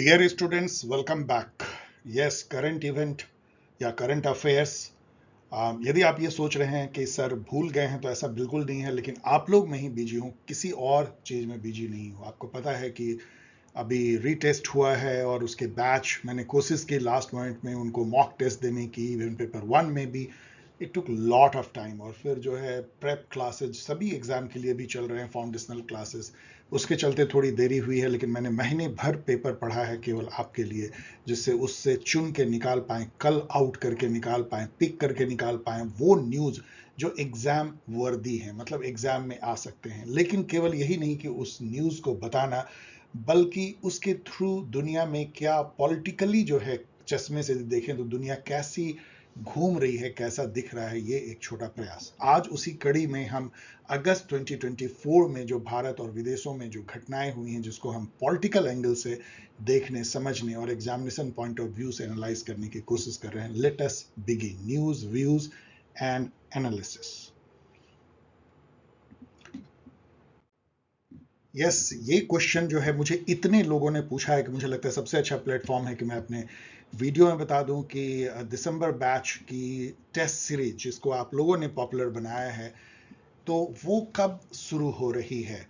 Dear students, welcome back. Yes, current event या current affairs. यदि आप ये सोच रहे हैं कि सर भूल गए हैं, तो ऐसा बिल्कुल नहीं है, लेकिन आप लोग में ही बिजी हूँ, किसी और चीज़ में बिजी नहीं हूँ। आपको पता है कि अभी रीटेस्ट हुआ है और उसके बैच मैंने कोशिश की लास्ट मोमेंट में उनको मॉक टेस्ट देने की, इवन पेपर 1 में भी। It took lot of time. और फिर जो है प्रेप क्लासेज सभी एग्जाम के लिए भी चल रहे हैं, फाउंडेशनल क्लासेस, उसके चलते थोड़ी देरी हुई है। लेकिन मैंने महीने भर पेपर पढ़ा है केवल आपके लिए, जिससे उससे चुन के निकाल पाएँ, कल आउट करके निकाल पाएँ, पिक करके निकाल पाएँ वो न्यूज़ जो एग्जाम वर्दी है, मतलब एग्जाम में आ सकते हैं। लेकिन केवल यही नहीं कि उस न्यूज़ को बताना, बल्कि उसके थ्रू दुनिया में क्या पॉलिटिकली जो है, चश्मे से देखें तो दुनिया कैसी घूम रही है, कैसा दिख रहा है, ये एक छोटा प्रयास। आज उसी कड़ी में हम अगस्त 2024 में जो भारत और विदेशों में जो घटनाएं हुई हैं, जिसको हम पॉलिटिकल एंगल से देखने, समझने और एग्जामिनेशन पॉइंट ऑफ व्यू से एनालाइज करने की कोशिश कर रहे हैं। Let us begin. News, views and analysis. Yes, ये क्वेश्चन जो है मुझे इतने लोगों ने पूछा है कि मुझे लगता है सबसे अच्छा प्लेटफॉर्म है कि मैं अपने वीडियो में बता दूं कि दिसंबर बैच की टेस्ट सीरीज, जिसको आप लोगों ने पॉपुलर बनाया है, तो वो कब शुरू हो रही है।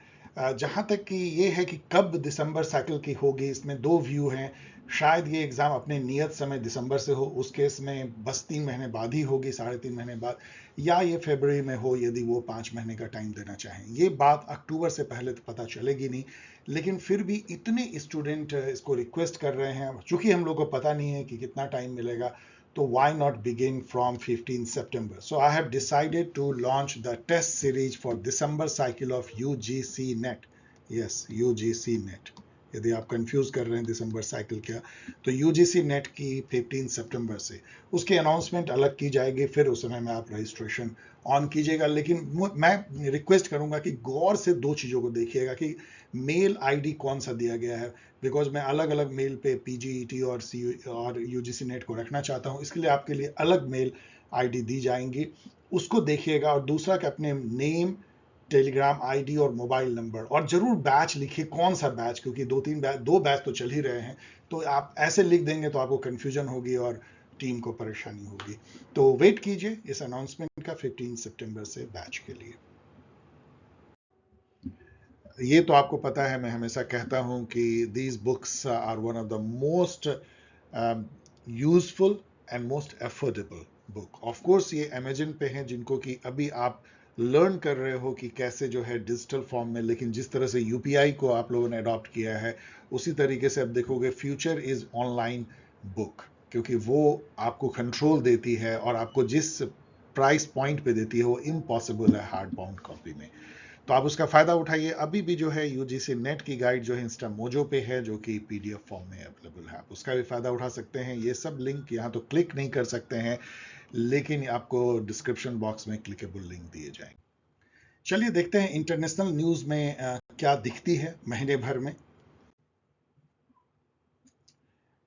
जहाँ तक कि ये है कि कब दिसंबर साइकिल की होगी, इसमें दो व्यू हैं। शायद ये एग्ज़ाम अपने नियत समय दिसंबर से हो, उस केस में बस 3 महीने बाद ही होगी, 3.5 महीने बाद, या ये फरवरी में हो यदि वो 5 महीने का टाइम देना चाहें। ये बात अक्टूबर से पहले तो पता चलेगी नहीं, लेकिन फिर भी इतने स्टूडेंट इसको रिक्वेस्ट कर रहे हैं, चूंकि हम लोग को पता नहीं है कि कितना टाइम मिलेगा, so why not begin from 15 September? So I have decided to launch the test series for December cycle of UGC NET. Yes, UGC NET. यदि आप कंफ्यूज कर रहे हैं दिसंबर साइकिल क्या, तो यूजीसी नेट की 15 सितंबर से उसकी अनाउंसमेंट अलग की जाएगी, फिर उस समय में आप रजिस्ट्रेशन ऑन कीजिएगा। लेकिन मैं रिक्वेस्ट करूंगा कि गौर से दो चीज़ों को देखिएगा कि मेल आईडी कौन सा दिया गया है, बिकॉज मैं अलग अलग मेल पे पीजीईटी और यूजीसी नेट को रखना चाहता हूँ। इसके लिए आपके लिए अलग मेल आईडी दी जाएंगी, उसको देखिएगा। और दूसरा कि अपने नेम, टेलीग्राम आईडी और मोबाइल नंबर, और जरूर बैच लिखिए, कौन सा बैच, क्योंकि दो बैच तो चल ही रहे हैं। तो आप ऐसे लिख देंगे तो आपको कंफ्यूजन होगी और टीम को परेशानी होगी। तो वेट कीजिए इस अनाउंसमेंट का 15 सितंबर से बैच के लिए। ये तो आपको पता है, मैं हमेशा कहता हूं कि these books are one of the most useful and most affordable book. Of course ये अमेजन पे हैं, जिनको कि अभी आप लर्न कर रहे हो कि कैसे जो है डिजिटल फॉर्म में, लेकिन जिस तरह से यूपीआई को आप लोगों ने अडॉप्ट किया है, उसी तरीके से अब देखोगे फ्यूचर इज ऑनलाइन बुक, क्योंकि वो आपको कंट्रोल देती है और आपको जिस प्राइस पॉइंट पे देती है वो इम्पॉसिबल है हार्ड बाउंड कॉपी में। तो आप उसका फायदा उठाइए। अभी भी जो है यूजीसी नेट की गाइड जो है इंस्टा मोजो पे है, जो कि पीडीएफ फॉर्म में अवेलेबल है, आप उसका भी फायदा उठा सकते हैं। ये सब लिंक यहाँ तो क्लिक नहीं कर सकते हैं, लेकिन आपको डिस्क्रिप्शन बॉक्स में क्लिकेबल लिंक दिए जाएंगे। चलिए देखते हैं इंटरनेशनल न्यूज में क्या दिखती है महीने भर में।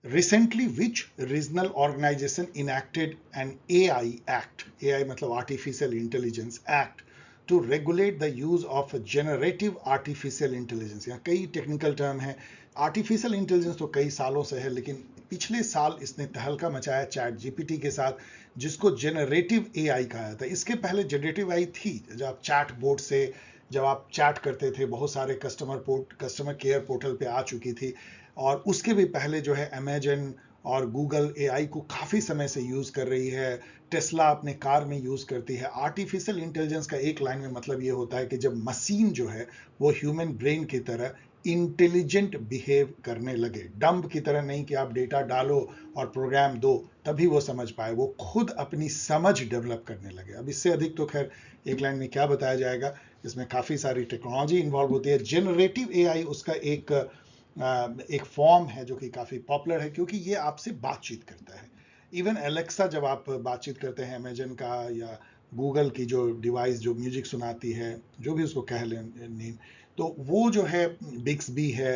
Recently, which regional organization enacted an AI Act? AI मतलब Artificial Intelligence Act to regulate the use of generative artificial intelligence। यहाँ कई टेक्निकल टर्म है। आर्टिफिशियल इंटेलिजेंस तो कई सालों से है, लेकिन पिछले साल इसने तहलका मचाया चैट जीपीटी के साथ, जिसको जेनरेटिव एआई कहा जाता है। इसके पहले जनरेटिव एआई थी, जब आप चैट बोर्ड से जब आप चैट करते थे, बहुत सारे कस्टमर केयर पोर्टल पे आ चुकी थी। और उसके भी पहले जो है अमेजन और गूगल एआई को काफ़ी समय से यूज़ कर रही है। टेस्ला अपने कार में यूज़ करती है। आर्टिफिशियल इंटेलिजेंस का एक लाइन में मतलब ये होता है कि जब मशीन जो है वो ह्यूमन ब्रेन की तरह इंटेलिजेंट बिहेव करने लगे, डम्ब की तरह नहीं कि आप डेटा डालो और प्रोग्राम दो तभी वो समझ पाए, वो खुद अपनी समझ डेवलप करने लगे। अब इससे अधिक तो खैर एक लाइन में क्या बताया जाएगा, इसमें काफ़ी सारी टेक्नोलॉजी इन्वॉल्व होती है। जनरेटिव एआई उसका एक फॉर्म है जो कि काफ़ी पॉपुलर है, क्योंकि ये आपसे बातचीत करता है। इवन एलेक्सा जब आप बातचीत करते हैं अमेजन का या गूगल की जो डिवाइस जो म्यूजिक सुनाती है, जो भी उसको कह लें नेम, तो वो जो है बिक्सबी है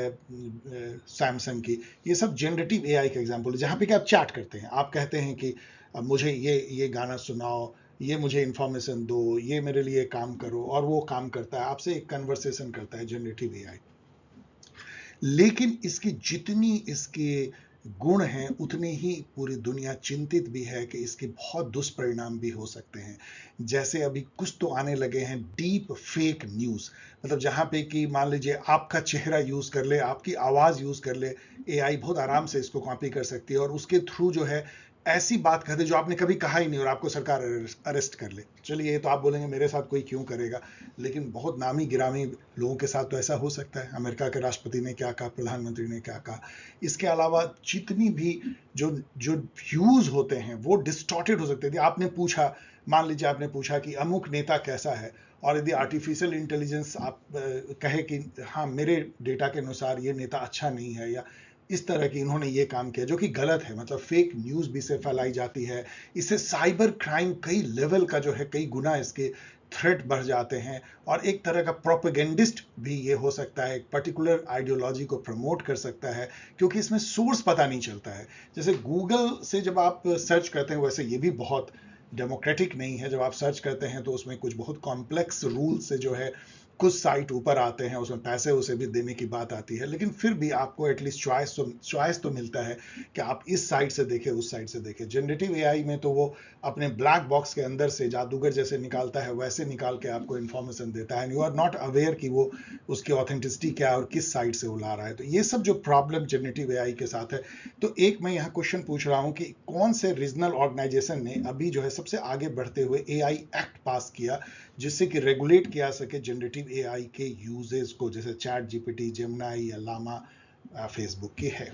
सैमसंग की, ये सब जनरेटिव एआई का एग्जांपल है, जहाँ पे कि आप चैट करते हैं, आप कहते हैं कि मुझे ये गाना सुनाओ, ये मुझे इंफॉर्मेशन दो, ये मेरे लिए काम करो, और वो काम करता है, आपसे एक कन्वर्सेशन करता है जनरेटिव एआई। लेकिन इसकी जितनी इसके गुण हैं उतनी ही पूरी दुनिया चिंतित भी है कि इसके बहुत दुष्परिणाम भी हो सकते हैं। जैसे अभी कुछ तो आने लगे हैं डीप फेक न्यूज़, मतलब जहां पे कि मान लीजिए आपका चेहरा यूज कर ले, आपकी आवाज यूज कर ले, एआई बहुत आराम से इसको कॉपी कर सकती है और उसके थ्रू जो है ऐसी बात कह दे जो आपने कभी कहा ही नहीं और आपको सरकार अरेस्ट कर ले। चलिए ये तो आप बोलेंगे मेरे साथ कोई क्यों करेगा, लेकिन बहुत नामी गिरामी लोगों के साथ तो ऐसा हो सकता है। अमेरिका के राष्ट्रपति ने क्या कहा, प्रधानमंत्री ने क्या कहा। इसके अलावा जितनी भी जो जो व्यूज होते हैं वो डिस्टॉर्टेड हो सकते थे। आपने पूछा, मान लीजिए आपने पूछा कि अमुक नेता कैसा है, और यदि आर्टिफिशियल इंटेलिजेंस आप कहे कि हाँ मेरे डेटा के अनुसार ये नेता अच्छा नहीं है, या इस तरह की इन्होंने ये काम किया, जो कि गलत है, मतलब फेक न्यूज भी से फैलाई जाती है। इससे साइबर क्राइम कई लेवल का जो है, कई गुना इसके थ्रेट बढ़ जाते हैं, और एक तरह का प्रोपेगेंडिस्ट भी ये हो सकता है, एक पर्टिकुलर आइडियोलॉजी को प्रमोट कर सकता है, क्योंकि इसमें सोर्स पता नहीं चलता है। जैसे गूगल से जब आप सर्च करते हैं, वैसे ये भी बहुत डेमोक्रेटिक नहीं है। जब आप सर्च करते हैं तो उसमें कुछ बहुत कॉम्प्लेक्स रूल से जो है कुछ साइट ऊपर आते हैं, उसमें पैसे उसे भी देने की बात आती है, लेकिन फिर भी आपको एटलीस्ट चॉइस तो मिलता है कि आप इस साइट से देखें, उस साइट से देखें। जनरेटिव एआई में तो वो अपने ब्लैक बॉक्स के अंदर से जादूगर जैसे निकालता है, वैसे निकाल के आपको इन्फॉर्मेशन देता है, यू आर नॉट अवेयर कि वो उसकी ऑथेंटिसिटी क्या है और किस साइट से वो ला रहा है। तो ये सब जो प्रॉब्लम जनरेटिव एआई के साथ है। तो एक मैं यहाँ क्वेश्चन पूछ रहा हूँ कि कौन से रीजनल ऑर्गेनाइजेशन ने अभी जो है सबसे आगे बढ़ते हुए एआई एक्ट पास किया, जिससे कि रेगुलेट किया सके जनरेटिव एआई के यूजेस को, जैसे चैट जीपीटी, जेमिनी या लामा फेसबुक की है।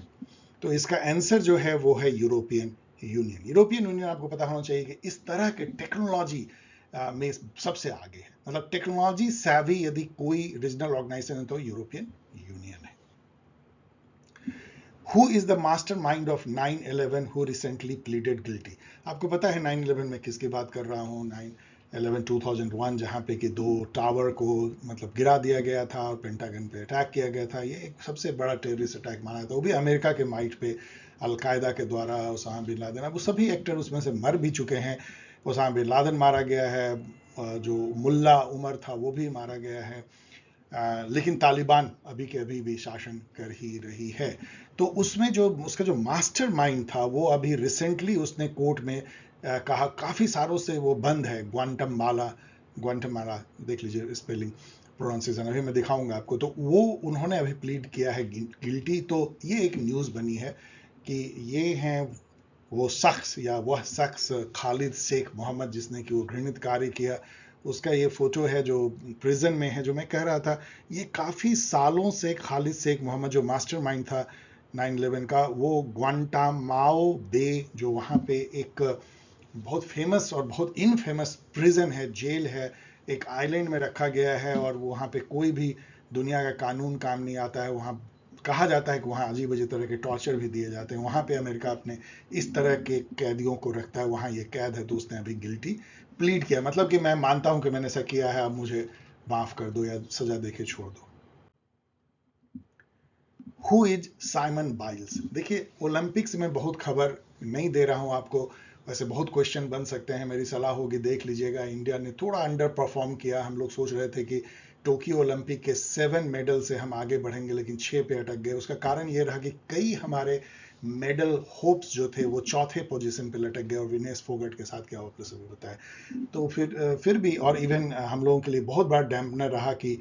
तो इसका आंसर जो है वो है यूरोपियन यूनियन। यूरोपियन यूनियन आपको पता होना चाहिए कि इस तरह के टेक्नोलॉजी में सबसे आगे है, मतलब टेक्नोलॉजी savvy यदि कोई रीजनल ऑर्गेनाइजेशन है तो यूरोपियन यूनियन है। Who is the mastermind of 9/11 who recently pleaded guilty? आपको पता है 9/11 में किसकी बात कर रहा हूँ? 9/11 2001, जहाँ पे कि 2 टावर को मतलब गिरा दिया गया था और पेंटागन पे अटैक किया गया था। ये एक सबसे बड़ा टेररिस्ट अटैक माना था, वो भी अमेरिका के माइट पे, अलकायदा के द्वारा। उसामा बिन लादेन, अब वो सभी एक्टर उसमें से मर भी चुके हैं। उसामा बिन लादेन मारा गया है, जो मुल्ला उमर था वो भी मारा गया है, लेकिन तालिबान अभी के अभी भी शासन कर ही रही है। तो उसमें जो उसका जो मास्टरमाइंड था वो अभी रिसेंटली उसने कोर्ट में कहा, काफ़ी सालों से वो बंद है, ग्वांटमाला देख लीजिए स्पेलिंग प्रोनाउंसिएशन, अभी मैं दिखाऊंगा आपको। तो वो उन्होंने अभी प्लीड किया है गिल्टी। तो ये एक न्यूज़ बनी है कि ये हैं वो शख्स, या वह शख्स खालिद शेख मोहम्मद, जिसने कि वो घृणित कार्य किया। उसका ये फोटो है जो प्रिजन में है। जो मैं कह रहा था, ये काफ़ी सालों से खालिद शेख मोहम्मद जो मास्टरमाइंड था 9/11 का, वो ग्वांटामाओ बे, जो वहाँ पे एक बहुत फेमस और बहुत इनफेमस प्रिजन है, जेल है, एक आइलैंड में रखा गया है, और वहाँ पे कोई भी दुनिया का कानून काम नहीं आता है। वहाँ कहा जाता है कि वहाँ अजीब अजीब तरह के टॉर्चर भी दिए जाते हैं। वहाँ पे अमेरिका अपने इस तरह के कैदियों को रखता है, वहाँ ये कैद है। तो उसने अभी गिल्टी प्लीड किया, मतलब कि मैं मानता हूँ कि मैंने ऐसा किया है, अब मुझे माफ कर दो या सजा देके छोड़ दो। Who is Simon Biles? देखिए, ओलंपिक्स में बहुत खबर नहीं दे रहा हूँ आपको, वैसे बहुत क्वेश्चन बन सकते हैं, मेरी सलाह होगी देख लीजिएगा। इंडिया ने थोड़ा अंडर परफॉर्म किया। हम लोग सोच रहे थे कि टोक्यो ओलंपिक के 7 मेडल से हम आगे बढ़ेंगे, लेकिन 6 पे अटक गए। उसका कारण ये रहा कि कई हमारे मेडल होप्स जो थे वो चौथे पोजीशन पे लटक गए, और विनेश फोगट के साथ क्या हुआ प्लस अभी बताया। तो फिर भी, और इवन हम लोगों के लिए बहुत बड़ा डैम्पनर रहा कि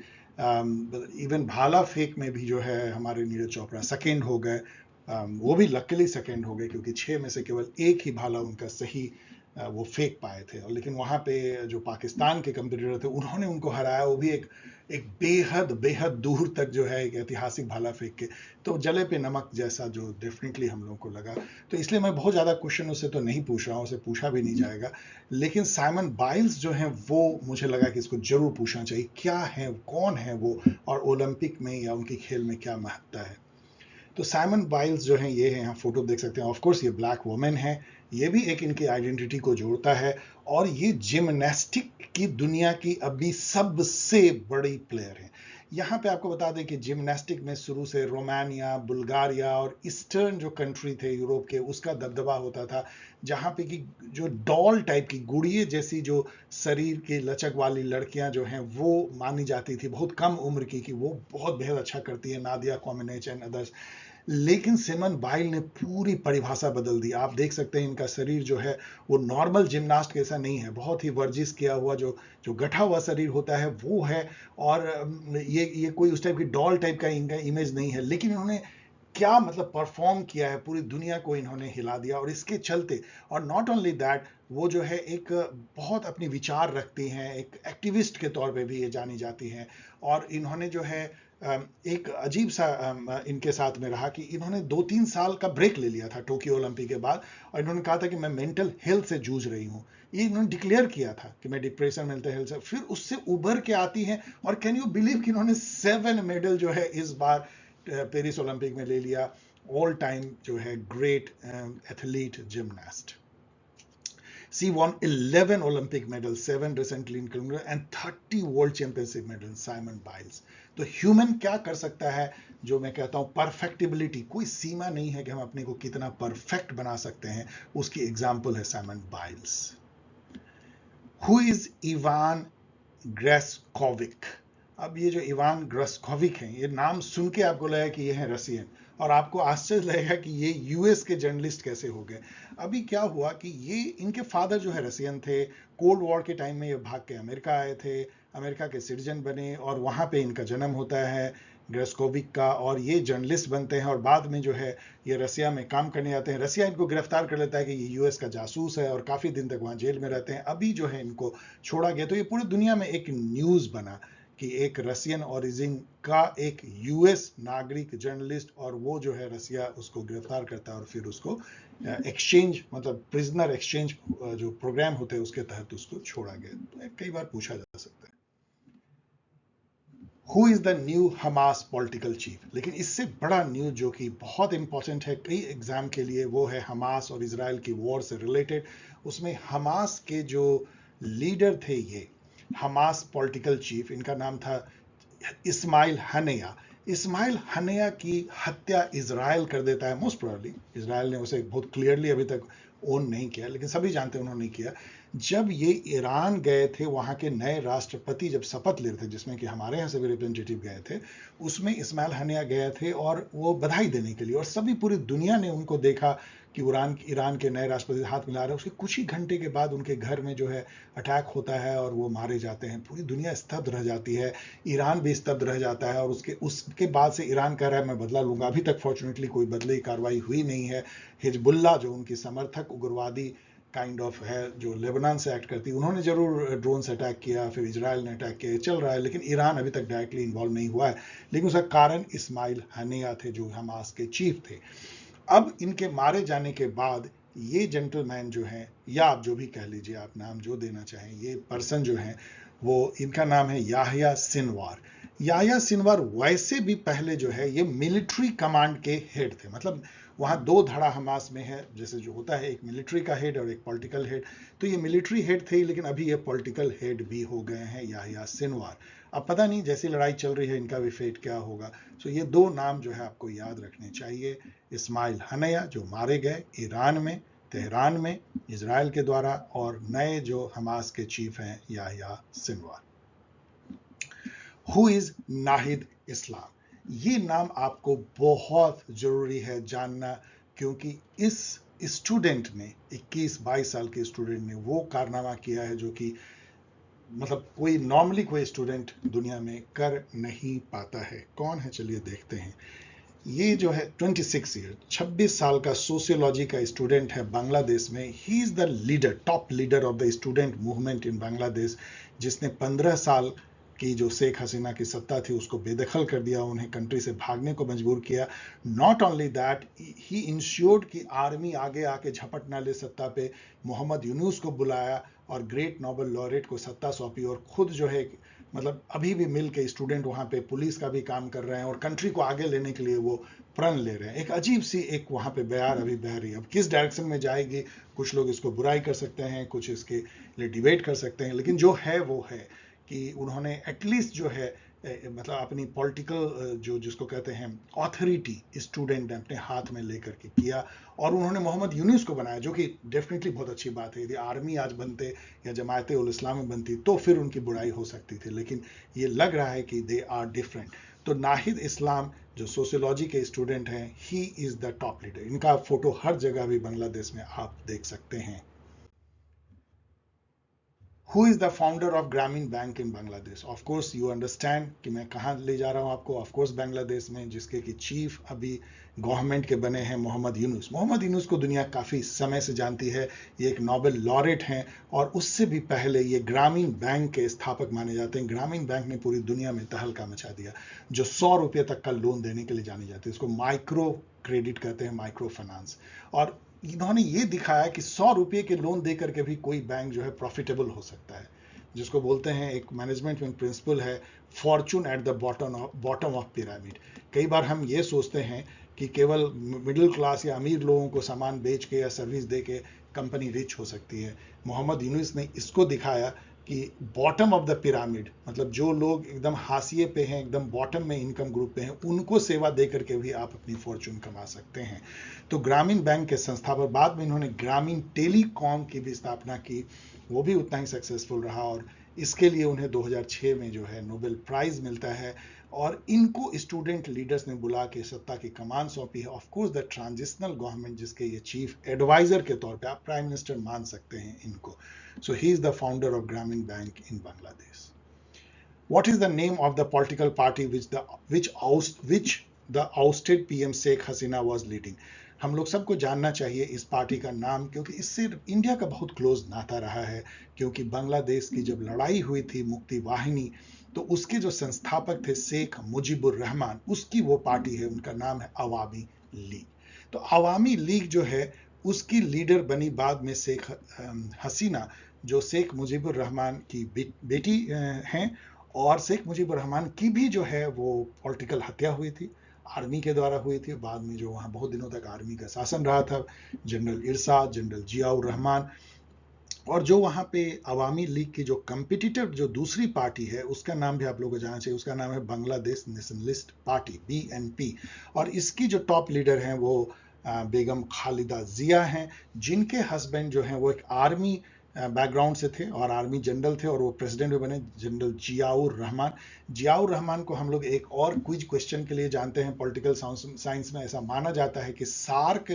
इवन भाला फेंक में भी जो है हमारे नीरज चोपड़ा सेकेंड हो गए। वो भी लकीली सेकेंड हो गए, क्योंकि 6 में से केवल एक ही भाला उनका सही वो फेंक पाए थे। और लेकिन वहाँ पे जो पाकिस्तान के कंपटीटर थे उन्होंने उनको हराया, वो भी एक बेहद बेहद दूर तक जो है एक ऐतिहासिक भाला फेंक के। तो जले पे नमक जैसा जो डेफिनेटली हम लोगों को लगा। तो इसलिए मैं बहुत ज़्यादा क्वेश्चन उससे तो नहीं पूछ रहा हूँ, उसे पूछा भी नहीं जाएगा। लेकिन साइमन बाइल्स जो हैं वो मुझे लगा कि इसको जरूर पूछना चाहिए, क्या है, कौन है वो, और ओलंपिक में या उनकी खेल में क्या महत्ता है। तो साइमन बाइल्स जो हैं, ये है, यहाँ फोटो देख सकते हैं। ऑफ कोर्स ये ब्लैक वुमेन है, ये भी एक इनकी आइडेंटिटी को जोड़ता है। और ये जिम्नास्टिक की दुनिया की अभी सबसे बड़ी प्लेयर है। यहाँ पे आपको बता दें कि जिम्नास्टिक में शुरू से रोमानिया, बुल्गारिया और ईस्टर्न जो कंट्री थे यूरोप के, उसका दबदबा होता था, जहाँ पे कि जो डॉल टाइप की, गुड़िए जैसी जो शरीर की लचक वाली लड़कियां जो हैं वो मानी जाती थी, बहुत कम उम्र की, कि वो बहुत बेहद अच्छा करती है, नादिया कॉमेनेच एंड अदर्स। लेकिन सिमन बाइल ने पूरी परिभाषा बदल दी। आप देख सकते हैं इनका शरीर जो है वो नॉर्मल जिम्नास्ट जैसा नहीं है, बहुत ही वर्जिश किया हुआ जो जो गठा हुआ शरीर होता है वो है। और ये कोई उस टाइप की डॉल टाइप का इनका इमेज नहीं है, लेकिन इन्होंने क्या मतलब परफॉर्म किया है, पूरी दुनिया को इन्होंने हिला दिया। और इसके चलते, और नॉट ओनली दैट, वो जो है एक बहुत अपनी विचार रखती हैं, एक एक्टिविस्ट के तौर पे भी ये जानी जाती हैं। और इन्होंने जो है एक अजीब सा इनके साथ में रहा कि इन्होंने 2-3 साल का ब्रेक ले लिया था टोक्यो ओलंपिक के बाद, और इन्होंने कहा था कि मैं मेंटल हेल्थ से जूझ रही हूँ। ये इन्होंने डिक्लेयर किया था कि मैं डिप्रेशन, मेंटल हेल्थ से, फिर उससे उभर के आती हैं। और कैन यू बिलीव कि इन्होंने 7 मेडल जो है इस बार पेरिस ओलंपिक में ले लिया। ऑल टाइम जो है great athlete gymnast. She won 11 Olympic medals, 7 recently included, and 30 World Championship medals, Simon Biles. तो ह्यूमन क्या कर सकता है, जो मैं कहता हूँ परफेक्टिबिलिटी, कोई सीमा नहीं है कि हम अपने को कितना परफेक्ट बना सकते हैं, उसकी एग्जाम्पल है Simone Biles. Who is Ivan Greskovic? अब ये जो इवान ग्रेस्कोविक हैं, ये नाम सुन के आपको लगेगा कि ये हैं रसियन, और आपको आश्चर्य लगेगा कि ये यूएस के जर्नलिस्ट कैसे हो गए। अभी क्या हुआ कि ये, इनके फादर जो है रसियन थे, कोल्ड वॉर के टाइम में ये भाग के अमेरिका आए थे, अमेरिका के सिटीजन बने, और वहाँ पे इनका जन्म होता है ग्रेस्कोविक का, और ये जर्नलिस्ट बनते हैं, और बाद में जो है ये रसिया में काम करने आते हैं। रसिया इनको गिरफ्तार कर लेता है कि ये यूएस का जासूस है, और काफ़ी दिन तक वहाँ जेल में रहते हैं। अभी जो है इनको छोड़ा गया, तो ये पूरी दुनिया में एक न्यूज़ बना कि एक रसियन ओरिजिन का एक यूएस नागरिक जर्नलिस्ट, और वो जो है रसिया उसको गिरफ्तार करता है, और फिर उसको एक्सचेंज, मतलब प्रिजनर एक्सचेंज जो प्रोग्राम होते हैं उसके तहत उसको छोड़ा गया। तो कई बार पूछा जा सकता है who is the new Hamas political chief. लेकिन इससे बड़ा न्यूज जो कि बहुत इंपॉर्टेंट है कई एग्जाम के लिए, वो है हमास और इजराइल की वॉर से रिलेटेड। उसमें हमास के जो लीडर थे, ये हमास पॉलिटिकल चीफ, इनका नाम था इस्माइल हनिया। इस्माइल हनिया की हत्या इजराइल कर देता है, मोस्ट प्रोबेबली इजराइल ने उसे बहुत क्लियरली अभी तक ओन नहीं किया, लेकिन सभी जानते हैं उन्होंने किया। जब ये ईरान गए थे, वहाँ के नए राष्ट्रपति जब शपथ ले रहे थे, जिसमें कि हमारे यहाँ से भी रिप्रेजेंटेटिव गए थे, उसमें इस्माइल हनिया गए थे और वो बधाई देने के लिए, और सभी पूरी दुनिया ने उनको देखा कि ईरान के नए राष्ट्रपति हाथ मिला रहे हैं। उसके कुछ ही घंटे के बाद उनके घर में जो है अटैक होता है और वो मारे जाते हैं। पूरी दुनिया स्तब्ध रह जाती है, ईरान भी स्तब्ध रह जाता है, और उसके बाद से ईरान कह रहा है मैं बदला लूंगा। अभी तक फॉर्चुनेटली कोई बदले की कार्रवाई हुई नहीं है। हिजबुल्ला जो उनकी समर्थक उग्रवादी काइंड ऑफ है, जो लेबनान से एक्ट करती, उन्होंने जरूर ड्रोन से अटैक किया, फिर इजराइल ने अटैक किया, चल रहा है, लेकिन ईरान अभी तक डायरेक्टली इन्वॉल्व नहीं हुआ है। लेकिन उसका कारण इस्माइल हनिया थे, जो हमास के चीफ थे। अब इनके मारे जाने के बाद ये जेंटलमैन जो है, या आप जो भी कह लीजिए, आप नाम जो देना चाहें, ये पर्सन जो है वो, इनका नाम है याह्या सिनवार। याह्या सिनवार वैसे भी पहले जो है ये मिलिट्री कमांड के हेड थे। मतलब वहाँ 2 धड़ा हमास में है, जैसे जो होता है एक मिलिट्री का हेड और एक पॉलिटिकल हेड। तो ये मिलिट्री हेड थे, लेकिन अभी ये पॉलिटिकल हेड भी हो गए हैं, याह्या सिनवार। अब पता नहीं जैसी लड़ाई चल रही है इनका भी फेट क्या होगा। तो ये 2 नाम जो है आपको याद रखने चाहिए। इस्माइल हनिया जो मारे गए ईरान में, तेहरान में, इजराइल के द्वारा, और नए जो हमास के चीफ हैं Yahya Sinwar. Who is Nahid Islam? ये नाम आपको बहुत जरूरी है जानना, क्योंकि इस स्टूडेंट ने, 21-22 साल के स्टूडेंट ने वो कारनामा किया है जो कि मतलब कोई नॉर्मली कोई स्टूडेंट दुनिया में कर नहीं पाता है। कौन है, चलिए देखते हैं। ये जो है 26 साल का सोशियोलॉजी का स्टूडेंट है बांग्लादेश में। He is the leader, top leader of the student movement in Bangladesh, जिसने 15 साल की जो शेख हसीना की सत्ता थी उसको बेदखल कर दिया, उन्हें कंट्री से भागने को मजबूर किया। Not only that, he insured कि आर्मी आगे आके झपट ना ले सत्ता पे। मोहम्मद यूनुस को बुलाया और ग्रेट नोबेल लॉरेट को सत्ता सौंपी, और खुद जो है मतलब अभी भी मिल के स्टूडेंट वहाँ पे पुलिस का भी काम कर रहे हैं, और कंट्री को आगे लेने के लिए वो प्रण ले रहे हैं। एक अजीब सी एक वहाँ पे बयार अभी बह रही है। अब किस डायरेक्शन में जाएगी, कुछ लोग इसको बुराई कर सकते हैं, कुछ इसके लिए डिबेट कर सकते हैं, लेकिन जो है वो है कि उन्होंने एटलीस्ट जो है मतलब अपनी पॉलिटिकल जो जिसको कहते हैं ऑथोरिटी स्टूडेंट ने अपने हाथ में लेकर के किया, और उन्होंने मोहम्मद यूनुस को बनाया, जो कि डेफिनेटली बहुत अच्छी बात है। यदि आर्मी आज बनते या जमायत उल इस्लामी बनती तो फिर उनकी बुराई हो सकती थी, लेकिन ये लग रहा है कि दे आर डिफरेंट। तो नाहिद इस्लाम जो सोशियोलॉजी के स्टूडेंट हैं, he is the top leader. इनका फोटो हर जगह भी बांग्लादेश में आप देख सकते हैं। Who is the founder of Grameen Bank in Bangladesh? Of course you understand कि मैं कहाँ ले जा रहा हूँ आपको। ऑफ कोर्स बांग्लादेश में, जिसके कि चीफ अभी गवर्नमेंट के बने हैं मोहम्मद यूनुस। मोहम्मद यूनुस को दुनिया काफ़ी समय से जानती है, ये एक नोबेल लॉरेट हैं, और उससे भी पहले ये ग्रामीण बैंक के स्थापक माने जाते हैं। ग्रामीण बैंक ने पूरी दुनिया में तहलका मचा दिया, जो 100 रुपये तक का लोन देने के लिए जानी जाती है। इसको माइक्रो क्रेडिट कहते हैं, माइक्रो फाइनेंस। और इन्होंने ये दिखाया कि 100 रुपये के लोन दे करके भी कोई बैंक जो है प्रॉफिटेबल हो सकता है, जिसको बोलते हैं, एक मैनेजमेंट में प्रिंसिपल है, Fortune at the bottom of pyramid. कई बार हम ये सोचते हैं कि केवल मिडिल क्लास या अमीर लोगों को सामान बेच के या सर्विस दे के कंपनी रिच हो सकती है। मोहम्मद यूनुस ने इसको दिखाया कि बॉटम ऑफ द पिरामिड, मतलब जो लोग एकदम हाशिए पे हैं, एकदम बॉटम में इनकम ग्रुप पे हैं, उनको सेवा दे करके भी आप अपनी फॉर्चून कमा सकते हैं। तो ग्रामीण बैंक के संस्थापक, बाद में इन्होंने ग्रामीण टेलीकॉम की भी स्थापना की, वो भी उतना ही सक्सेसफुल रहा, और इसके लिए उन्हें 2006 में जो है नोबेल प्राइज मिलता है। और इनको स्टूडेंट लीडर्स ने बुला के सत्ता की कमान सौंपी है। Of course the transitional government, जिसके ये चीफ एडवाइजर के तौर पे आप प्राइम मिनिस्टर मान सकते हैं इनको। So he is the founder of Grameen Bank in Bangladesh. What is the name of the political party which the ousted PM Sheikh Hasina was leading? हम लोग सबको जानना चाहिए इस पार्टी का नाम, क्योंकि इससे इंडिया का बहुत क्लोज नाता रहा है। क्योंकि बांग्लादेश की जब लड़ाई हुई थी मुक्ति वाहिनी, तो उसके जो संस्थापक थे शेख मुजीबुर रहमान, उसकी वो पार्टी है, उनका नाम है अवामी लीग। तो अवामी लीग जो है उसकी लीडर बनी बाद में शेख हसीना, जो शेख मुजीबुर रहमान की बेटी हैं। और शेख मुजीबुर रहमान की भी जो है वो पॉलिटिकल हत्या हुई थी, आर्मी के द्वारा हुई थी। बाद में जो वहाँ बहुत दिनों तक आर्मी का शासन रहा था, जनरल इरशाद, जनरल जियाउर रहमान। और जो वहाँ पे अवामी लीग की जो कंपिटिटर जो दूसरी पार्टी है, उसका नाम भी आप लोगों को जानना चाहिए, उसका नाम है बांग्लादेश नेशनलिस्ट पार्टी, BNP। और इसकी जो टॉप लीडर हैं वो बेगम खालिदा जिया हैं, जिनके हस्बैंड जो हैं वो एक आर्मी बैकग्राउंड से थे और आर्मी जनरल थे, और वो प्रेसिडेंट भी बने, जनरल जियाउर रहमान। जियाउर रहमान को हम लोग एक और क्विज क्वेश्चन के लिए जानते हैं पॉलिटिकल साइंस में। ऐसा माना जाता है कि सार्क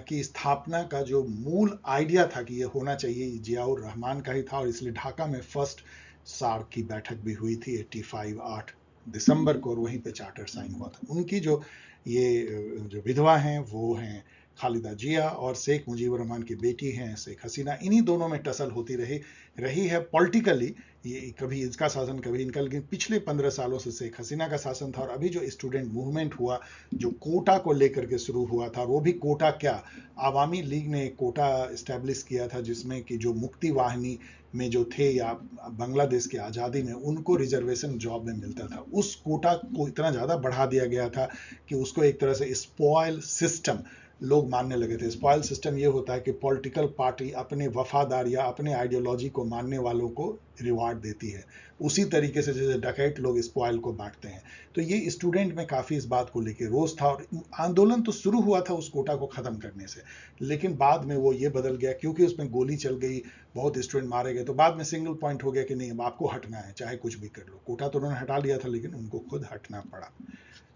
की स्थापना का जो मूल आइडिया था कि ये होना चाहिए, जियाउर रहमान का ही था, और इसलिए ढाका में फर्स्ट सार्क की बैठक भी हुई थी 85 8 दिसंबर को, और वहीं पे चार्टर साइन हुआ था। उनकी जो ये जो विधवा हैं वो हैं खालिदा जिया, और शेख मुजीबुर रहमान की बेटी हैं शेख हसीना। इन्हीं दोनों में टसल होती रही है पॉलिटिकली, ये कभी इसका शासन कभी इनका, लेकिन पिछले 15 सालों से शेख हसीना का शासन था। और अभी जो स्टूडेंट मूवमेंट हुआ, जो कोटा को लेकर के शुरू हुआ था, वो भी कोटा क्या, आवामी लीग ने एक कोटा इस्टेब्लिश किया था, जिसमें कि जो मुक्ति वाहिनी में जो थे या बांग्लादेश की आज़ादी में, उनको रिजर्वेशन जॉब में मिलता था। उस कोटा को इतना ज़्यादा बढ़ा दिया गया था कि उसको एक तरह से स्पॉयल सिस्टम लोग मानने लगे थे। स्पॉयल सिस्टम ये होता है कि पॉलिटिकल पार्टी अपने वफादार या अपने आइडियोलॉजी को मानने वालों को रिवार्ड देती है, उसी तरीके से जैसे डकैत लोग स्पॉयल को बांटते हैं। तो ये स्टूडेंट में काफ़ी इस बात को लेकर रोष था, और आंदोलन तो शुरू हुआ था उस कोटा को ख़त्म करने से, लेकिन बाद में वो ये बदल गया, क्योंकि उसमें गोली चल गई, बहुत स्टूडेंट मारे गए, तो बाद में सिंगल पॉइंट हो गया कि नहीं, अब आपको हटना है, चाहे कुछ भी कर लो। कोटा तो उन्होंने हटा लिया था, लेकिन उनको खुद हटना पड़ा।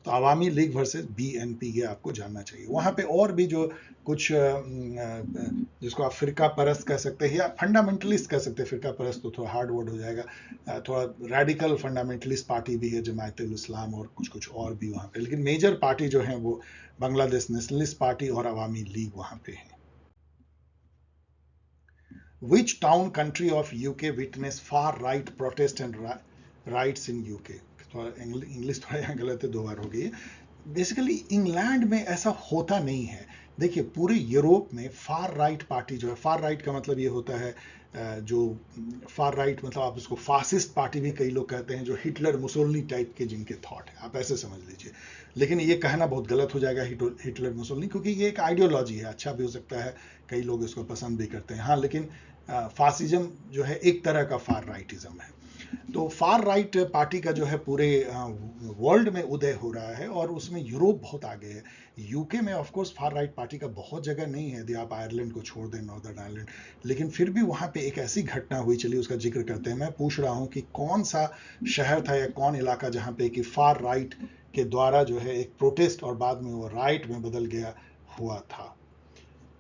तो अवामी लीग वर्सेस BNP, ये आपको जानना चाहिए। वहाँ पे और भी जो कुछ जिसको आप फिरका परस्त कह सकते हैं या फंडामेंटलिस्ट कह सकते हैं, फिरका परस्त तो थोड़ा हार्ड वर्ड हो जाएगा, थोड़ा रेडिकल फंडामेंटलिस्ट पार्टी भी है, जमायत उल इस्लाम और कुछ और भी वहाँ पे, लेकिन मेजर पार्टी जो है वो बांग्लादेश नेशनलिस्ट पार्टी और अवामी लीग वहाँ पे है। Which town country of UK witnessed far right protest and riots in UK? थोड़ा इंग्लिश थोड़ा यहाँ गलत है, 2 बार हो गई है। बेसिकली इंग्लैंड में ऐसा होता नहीं है। देखिए पूरे यूरोप में फार राइट पार्टी जो है, फार राइट का मतलब ये होता है जो फार राइट मतलब आप इसको फासिस्ट पार्टी भी कई लोग कहते हैं, जो हिटलर मुसोलिनी टाइप के जिनके थॉट है, आप ऐसे समझ लीजिए। लेकिन ये कहना बहुत गलत हो जाएगा हिटलर मुसोलिनी, क्योंकि ये एक आइडियोलॉजी है, अच्छा भी हो सकता है, कई लोग इसको पसंद भी करते हैं, हाँ, लेकिन फासिज्म जो है एक तरह का फार राइटिज्म है। तो फार राइट पार्टी का जो है पूरे वर्ल्ड में उदय हो रहा है और उसमें यूरोप बहुत आगे है। यूके में of course far right party का बहुत जगह नहीं है, यदि आप आयरलैंड को छोड़ दें, नॉर्दर्न आयरलैंड, लेकिन फिर भी वहां पे एक ऐसी घटना हुई, चलिए उसका जिक्र करते हैं। मैं पूछ रहा हूं कि कौन सा शहर था या कौन इलाका जहां पे कि फार राइट के द्वारा जो है एक प्रोटेस्ट और बाद में वो राइट में बदल गया हुआ था।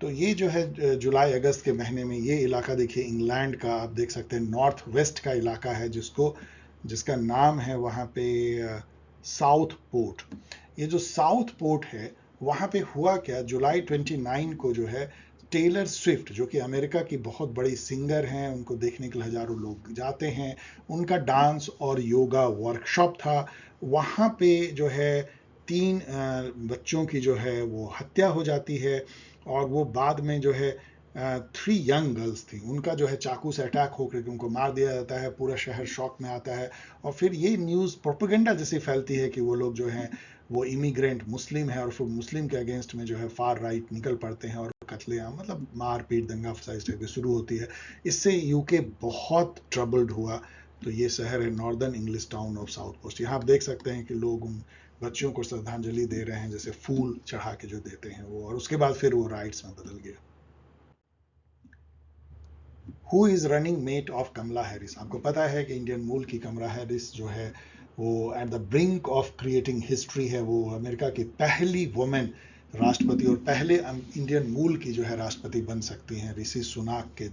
तो ये जो है जुलाई अगस्त के महीने में ये इलाका देखिए, इंग्लैंड का आप देख सकते हैं नॉर्थ वेस्ट का इलाका है, जिसका नाम है वहाँ पे साउथ पोर्ट। ये जो साउथ पोर्ट है वहाँ पे हुआ क्या, जुलाई 29 को जो है टेलर स्विफ्ट, जो कि अमेरिका की बहुत बड़ी सिंगर हैं, उनको देखने के लिए हजारों लोग जाते हैं, उनका डांस और योगा वर्कशॉप था। वहाँ पे जो है 3 बच्चों की जो है वो हत्या हो जाती है और वो बाद में जो है 3 यंग गर्ल्स थी, उनका जो है चाकू से अटैक होकर के उनको मार दिया जाता है। पूरा शहर शॉक में आता है और फिर ये न्यूज़ प्रोपेगेंडा जैसी फैलती है कि वो लोग जो हैं वो इमिग्रेंट मुस्लिम है और फिर मुस्लिम के अगेंस्ट में जो है फार राइट निकल पड़ते हैं और कत्लेआम, मतलब मारपीट, दंगा फसाद टाइप की शुरू होती है। इससे यूके बहुत ट्रबल्ड हुआ। तो ये शहर है northern English town of south post. यहाँ आप देख सकते हैं कि लोग उन बच्चियों को श्रद्धांजलि दे रहे हैं, जैसे फूल चढ़ा के जो देते हैं वो, और उसके बाद फिर वो राइट्स में बदल गया। Who is running mate of Kamala Harris? आपको पता है कि इंडियन मूल की कमला हैरिस जो है वो at the brink of creating history है। वो अमेरिका की पहली वुमेन राष्ट्रपति और पहले इंडियन मूल की जो है राष्ट्रपति बन सकती हैं, ऋषि सुनाक के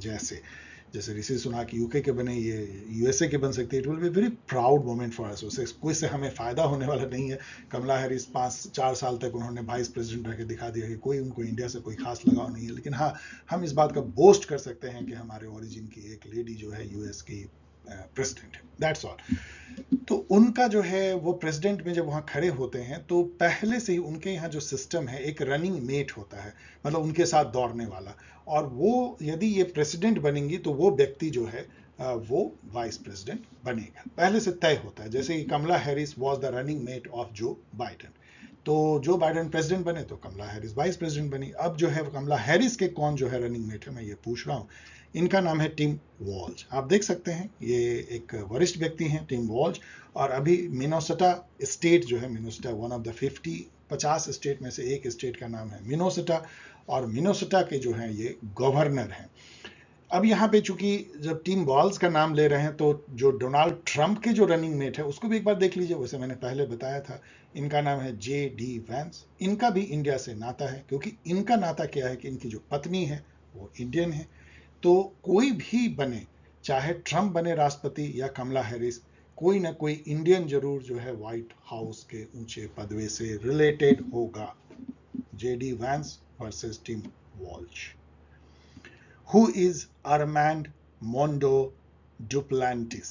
जैसे ऋषि सुनाक यूके के बने, ये यूएसए के बन सकते हैं। It will be very proud moment for us. उससे कोई से हमें फायदा होने वाला नहीं है। कमला हैरिस 4 साल तक उन्होंने वाइस प्रेसिडेंट रह के दिखा दिया कि कोई उनको इंडिया से कोई खास लगाव नहीं है, लेकिन हाँ, हम इस बात का बोस्ट कर सकते हैं कि हमारे ओरिजिन की एक लेडी जो है यूएस की प्रेसिडेंट है। That's all. तो उनका जो है वो प्रेसिडेंट में जब वहाँ खड़े होते हैं तो पहले से ही उनके यहाँ जो सिस्टम है, एक रनिंग मेट होता है, मतलब उनके साथ दौड़ने वाला, और वो यदि ये प्रेसिडेंट बनेंगी तो वो व्यक्ति जो है वो वाइस प्रेसिडेंट बनेगा, पहले से तय होता है। जैसे कि Kamala Harris was the running mate of Joe Biden, तो जो बाइडेन प्रेसिडेंट बने तो कमला हैरिस वाइस प्रेसिडेंट बनी। अब जो है कमला हैरिस के कौन जो है रनिंग मेट है, मैं ये पूछ रहा हूँ। इनका नाम है टिम वॉल्ज। आप देख सकते हैं ये एक वरिष्ठ व्यक्ति हैं, टिम वॉल्ज, और अभी मिनेसोटा स्टेट जो है, Minnesota one of the 50 state में से एक स्टेट का नाम है मिनेसोटा, और मिनेसोटा के जो है ये गवर्नर हैं। अब यहाँ पे चूंकि जब टीम वॉल्स का नाम ले रहे हैं तो जो डोनाल्ड ट्रंप के जो रनिंग मेट है उसको भी एक बार देख लीजिए। वैसे मैंने पहले बताया था, इनका नाम है JD वैंस। इनका भी इंडिया से नाता है, क्योंकि इनका नाता क्या है कि इनकी जो पत्नी है वो इंडियन है। तो कोई भी बने, चाहे ट्रंप बने राष्ट्रपति या कमला हैरिस, कोई ना कोई इंडियन जरूर जो है व्हाइट हाउस के ऊंचे पदवे से रिलेटेड होगा। JD Vance versus Tim Walz. Who is Armand Mondo Duplantis?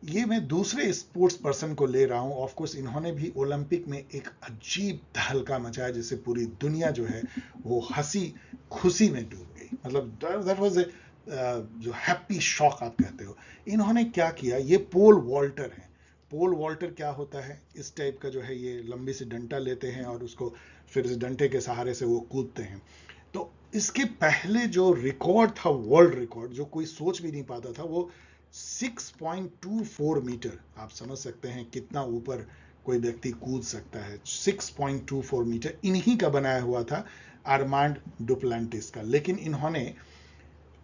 ये मैं दूसरे स्पोर्ट्स पर्सन को ले रहा हूं। ऑफ कोर्स इन्होंने भी ओलंपिक में एक अजीब तहलका मचाया, जिससे पूरी दुनिया जो है वो हंसी खुशी में डूब गई। मतलब दैट वाज ए जो हैप्पी शॉक आप कहते हो। इन्होंने क्या किया, ये पोल वॉल्टर है। पोल वॉल्टर क्या होता है, इस टाइप का जो है ये लंबी सी डंटा लेते हैं और उसको फिर इस डंटे के सहारे से वो कूदते हैं। तो इसके पहले जो रिकॉर्ड था, वर्ल्ड रिकॉर्ड, जो कोई सोच भी नहीं पाता था, वो 6.24 मीटर। आप समझ सकते हैं कितना ऊपर कोई व्यक्ति कूद सकता है। 6.24 मीटर इन्हीं का बनाया हुआ था, अरमांड डुप्लांटिस का। लेकिन इन्होंने,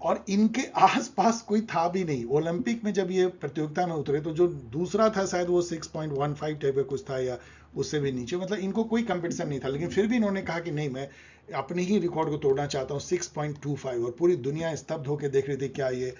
और इनके आसपास कोई था भी नहीं ओलंपिक में जब ये प्रतियोगिता में उतरे, तो जो दूसरा था शायद वो 6.15 टाइप का कुछ था या उससे भी नीचे, मतलब इनको कोई कंपटीशन नहीं था। लेकिन फिर भी इन्होंने कहा कि नहीं, मैं अपने ही रिकॉर्ड को तोड़ना चाहता हूँ, 6.25। और पूरी दुनिया स्तब्ध होकर देख रही थी क्या ये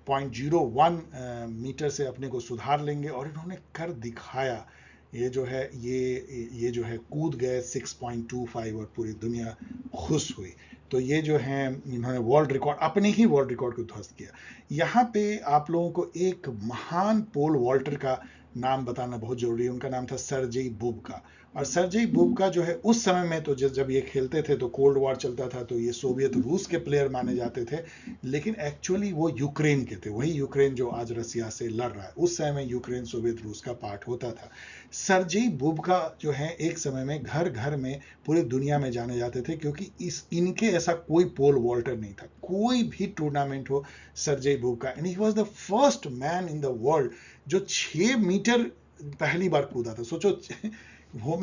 0.01 मीटर से अपने को सुधार लेंगे, और इन्होंने कर दिखाया। ये जो है ये जो है कूद गए 6.25 और पूरी दुनिया खुश हुई। तो ये जो है इन्होंने वर्ल्ड रिकॉर्ड, अपने ही वर्ल्ड रिकॉर्ड को ध्वस्त किया। यहाँ पे आप लोगों को एक महान पोल वॉल्टर का नाम बताना बहुत जरूरी है। उनका नाम था सर्जेई बुबका। और सर्जेई बुबका जो है उस समय में तो जब ये खेलते थे तो कोल्ड वॉर चलता था, तो ये सोवियत रूस के प्लेयर माने जाते थे, लेकिन एक्चुअली वो यूक्रेन के थे, वही यूक्रेन जो आज रसिया से लड़ रहा है। उस समय में यूक्रेन सोवियत रूस का पार्ट होता था। सर्जेई बुबका जो है एक समय में घर घर में पूरी दुनिया में जाने जाते थे, क्योंकि इनके ऐसा कोई पोल वॉल्टर नहीं था। कोई भी टूर्नामेंट हो, Sergei Bubka, and he was the first man in the world जो 6 मीटर पहली बार कूदा था। सोचो, वो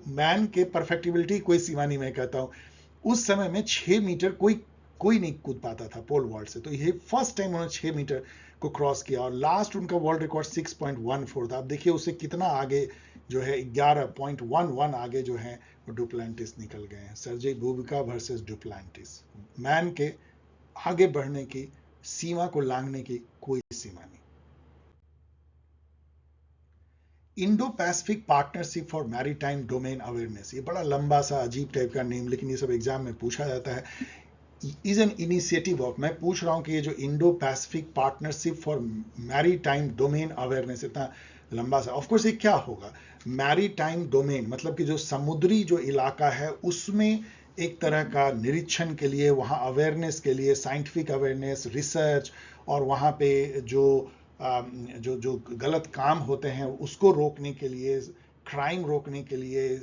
मैन के परफेक्टिबिलिटी कोई सीमा नहीं, मैं कहता हूं उस समय में 6 मीटर कोई नहीं कूद पाता था पोल वॉल्ट से। तो ये फर्स्ट टाइम उन्होंने 6 मीटर को क्रॉस किया, और लास्ट उनका वर्ल्ड रिकॉर्ड 6.14 था। आप देखिए उससे कितना आगे जो है 11.11 आगे जो है वो डुप्लांटिस निकल गए हैं। Sergei Bubka versus Duplantis, man के आगे बढ़ने की, सीमा को लांघने की कोई सीमा नहीं। Indo Pacific partnership for maritime domain awareness, ये बड़ा लंबा सा अजीब टाइप का नेम, लेकिन ये सब एग्जाम में पूछा जाता है। इज एन इनिशिएटिव ऑफ, मैं पूछ रहा हूं कि ये जो Indo Pacific partnership for maritime domain awareness, इतना लंबा सा, ऑफकोर्स ये क्या होगा? मैरीटाइम डोमेन मतलब कि जो समुद्री जो इलाका है उसमें एक तरह का निरीक्षण के लिए, वहां अवेयरनेस के लिए, साइंटिफिक अवेयरनेस, रिसर्च, और वहां पे जो गलत काम होते हैं उसको रोकने के लिए, क्राइम रोकने के लिए,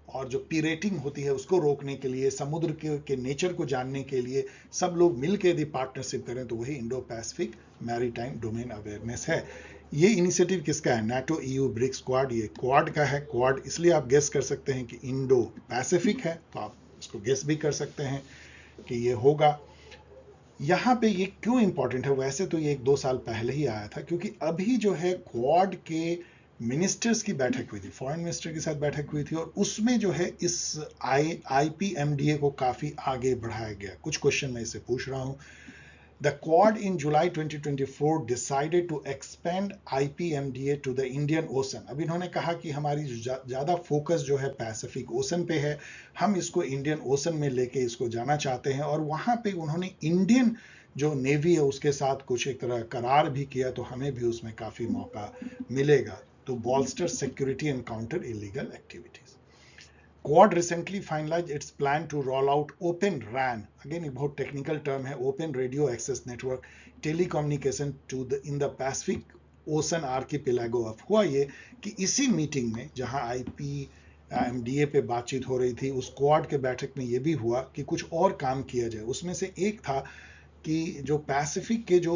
और जो पीरेटिंग होती है उसको रोकने के लिए, समुद्र के नेचर को जानने के लिए सब लोग मिलकर यदि पार्टनरशिप करें तो वही Indo Pacific maritime domain awareness है। ये इनिशिएटिव किसका है? नाटो, ईयू, ब्रिक्स, क्वाड, ये क्वाड का है। क्वाड इसलिए आप गेस कर सकते हैं कि इंडो पैसिफिक है, तो आप इसको गेस भी कर सकते हैं कि ये होगा। यहाँ पे ये क्यों इंपॉर्टेंट है? वैसे तो ये 1-2 साल पहले ही आया था, क्योंकि अभी जो है क्वाड के मिनिस्टर्स की बैठक हुई थी, फॉरेन मिनिस्टर के साथ बैठक हुई थी, और उसमें जो है इस IPMDA को काफी आगे बढ़ाया गया। कुछ क्वेश्चन मैं इससे पूछ रहा हूँ। The Quad in July 2024 decided to expand IPMDA to the Indian Ocean. अब इन्होंने कहा कि हमारी ज़्यादा फोकस जो है पैसिफिक ओशन पे है, हम इसको इंडियन ओशन में लेके इसको जाना चाहते हैं, और वहाँ पे उन्होंने इंडियन जो नेवी है उसके साथ कुछ एक तरह करार भी किया, तो हमें भी उसमें काफ़ी मौका मिलेगा to bolster security and counter illegal activities. Quad recently finalized its plan to roll out Open RAN, again एक बहुत टेक्निकल टर्म है, Open Radio Access Network Telecommunication to the in the Pacific Ocean Archipelago। अब हुआ ये कि इसी meeting में जहां IPMDA पे बातचीत हो रही थी, उस क्वाड के बैठक में ये भी हुआ कि कुछ और काम किया जाए। उसमें से एक था कि जो पैसिफिक के जो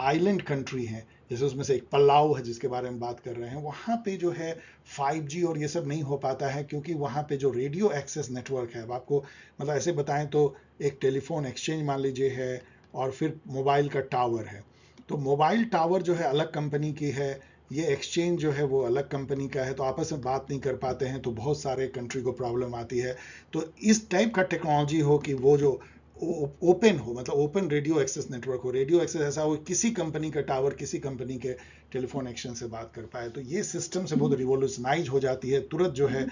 आइलैंड कंट्री हैं, जैसे उसमें से एक पलाऊ है जिसके बारे में बात कर रहे हैं, वहाँ पे जो है 5G और ये सब नहीं हो पाता है, क्योंकि वहाँ पे जो रेडियो एक्सेस नेटवर्क है, अब आपको मतलब ऐसे बताएं तो एक टेलीफोन एक्सचेंज मान लीजिए है, और फिर मोबाइल का टावर है। तो मोबाइल टावर जो है अलग कंपनी की है, ये एक्सचेंज जो है वो अलग कंपनी का है, तो आपस में बात नहीं कर पाते हैं, तो बहुत सारे कंट्री को प्रॉब्लम आती है। तो इस टाइप का टेक्नोलॉजी हो कि वो जो ओपन हो, मतलब ओपन रेडियो एक्सेस नेटवर्क हो, रेडियो एक्सेस ऐसा हो किसी कंपनी का टावर किसी कंपनी के टेलीफोन एक्सचेंज से बात कर पाए, तो ये सिस्टम से बहुत रिवोल्यूशनाइज हो जाती है, तुरंत जो है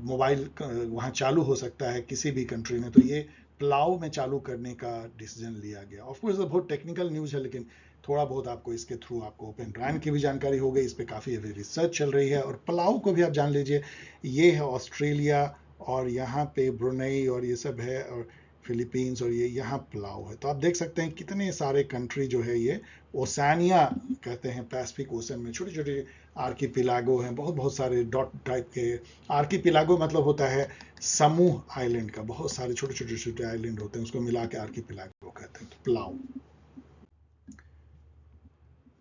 मोबाइल वहाँ चालू हो सकता है किसी भी कंट्री में। तो ये प्लाव में चालू करने का डिसीजन लिया गया। ऑफकोर्स बहुत टेक्निकल न्यूज़ है, लेकिन थोड़ा बहुत आपको इसके थ्रू आपको ओपन रैन की भी जानकारी हो गई। इस पर काफ़ी अभी रिसर्च चल रही है। और प्लाव को भी आप जान लीजिए, ये है ऑस्ट्रेलिया, और यहाँ पे ब्रुनेई और ये सब है, और फिलीपींस, और ये यहाँ प्लाव है। तो आप देख सकते हैं कितने सारे कंट्री जो है ये ओसानिया कहते हैं, पैसिफिक ओशन में छोटे छोटे आर्कीपिलागो हैं, बहुत बहुत सारे डॉट टाइप के। आर्कीपिलागो मतलब होता है समूह आइलैंड का, बहुत सारे छोटे छोटे छोटे आइलैंड होते हैं, उसको मिला के आर्कीपिलागो कहते हैं। तो plough.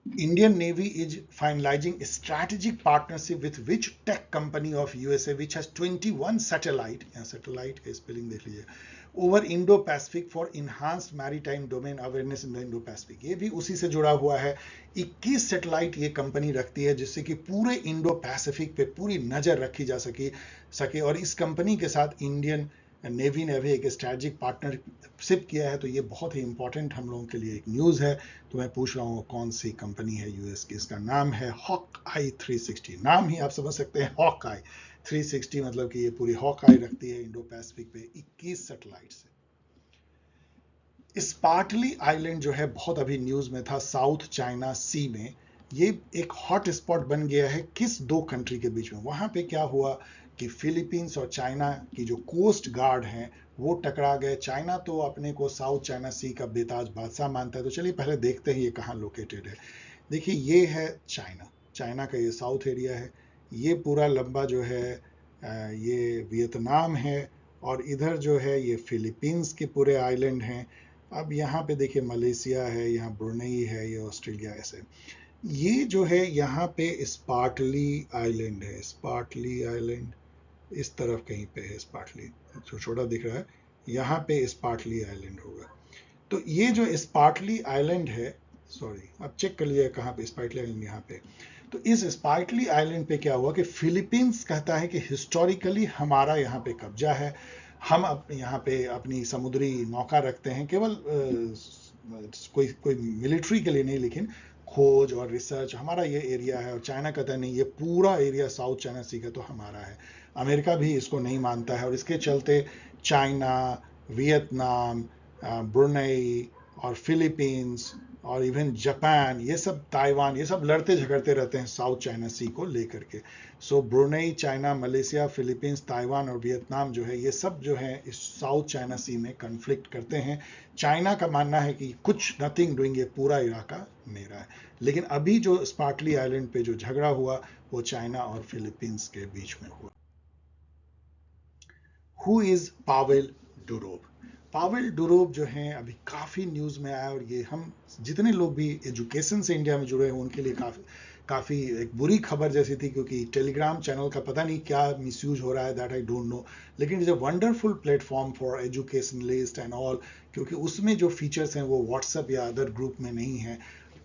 Indian Navy is finalizing a strategic partnership with which tech company of USA which has 21 satellite, यहाँ satellite का स्पेलिंग देख लीजिए, over Indo-Pacific for enhanced maritime domain awareness in the Indo-Pacific। ये भी उसी से जुड़ा हुआ है। 21 सैटेलाइट ये कंपनी रखती है, जिससे कि पूरे इंडो पैसिफिक पे पूरी नजर रखी जा सके। और इस कंपनी के साथ इंडियन नेवी ने भी एक स्ट्रेटेजिक पार्टनरशिप किया है। तो ये बहुत ही इंपॉर्टेंट हम लोगों के लिए एक न्यूज़ है। तो मैं पूछ रहा हूँ कौन सी कंपनी है यूएस की? इसका नाम है हॉकआई 360। नाम ही आप समझ सकते हैं, हॉकआई 360 मतलब कि ये पूरी हॉकआई रखती है इंडो पैसिफिक पे 21 सैटेलाइट से। स्पार्टली आइलैंड जो है बहुत अभी न्यूज़ में था, साउथ चाइना सी में। ये एक हॉट स्पॉट बन गया है किस दो कंट्री के बीच में? वहां पे क्या हुआ कि फिलीपींस और चाइना की जो कोस्ट गार्ड हैं वो टकरा गए। चाइना तो अपने को साउथ चाइना सी का बेताज बादशाह मानता है, तो चलिए पहले देखते हैं ये कहाँ लोकेटेड है। देखिए ये है चाइना, चाइना का ये साउथ एरिया है, ये पूरा लंबा जो है ये वियतनाम है, और इधर जो है ये फिलीपींस के पूरे आइलैंड हैं। अब यहाँ पे देखिए मलेशिया है, यहाँ ब्रुनेई है, ये ऑस्ट्रेलिया ऐसे। ये जो है यहाँ पे स्पार्टली आइलैंड है, स्पार्टली आइलैंड इस तरफ कहीं पे है, स्पार्टली जो छोटा दिख रहा है यहाँ पे स्पार्टली आइलैंड होगा। तो ये जो स्पार्टली आइलैंड है, सॉरी आप चेक कर लीजिए कहाँ पे स्पार्टली आइलैंड, यहाँ पे। तो इस स्पार्टली आइलैंड पे क्या हुआ कि फिलीपींस कहता है कि हिस्टोरिकली हमारा यहाँ पे कब्जा है, हम यहाँ पे अपनी समुद्री नौका रखते हैं, केवल कोई कोई मिलिट्री के लिए नहीं, लेकिन खोज और रिसर्च हमारा ये एरिया है। और चाइना कहता है नहीं, ये पूरा एरिया साउथ चाइना सी का तो हमारा है। अमेरिका भी इसको नहीं मानता है, और इसके चलते चाइना, वियतनाम, ब्रुनेई और फिलीपींस और इवन जापान, ये सब ताइवान, ये सब लड़ते झगड़ते रहते हैं साउथ चाइना सी को लेकर के। So Brunei, China, Malaysia, Philippines, Taiwan और वियतनाम जो है, ये सब जो है इस साउथ चाइना सी में कन्फ्लिक्ट करते हैं। चाइना का मानना है कि कुछ नथिंग डूइंग, ये पूरा इलाका मेरा है। लेकिन अभी जो स्पार्टली आइलैंड पे जो झगड़ा हुआ वो चाइना और फिलीपींस के बीच में हुआ। Who is Pavel Durov? Pavel Durov जो है अभी काफ़ी न्यूज़ में आया, और ये हम जितने लोग भी एजुकेशन से इंडिया में जुड़े हैं उनके लिए काफ़ी एक बुरी खबर जैसी थी, क्योंकि टेलीग्राम चैनल का पता नहीं क्या मिसयूज हो रहा है, दैट आई डोंट नो, लेकिन is a wonderful platform for educationalist and all, क्योंकि उसमें जो फीचर्स हैं वो व्हाट्सएप या अदर ग्रुप में नहीं है।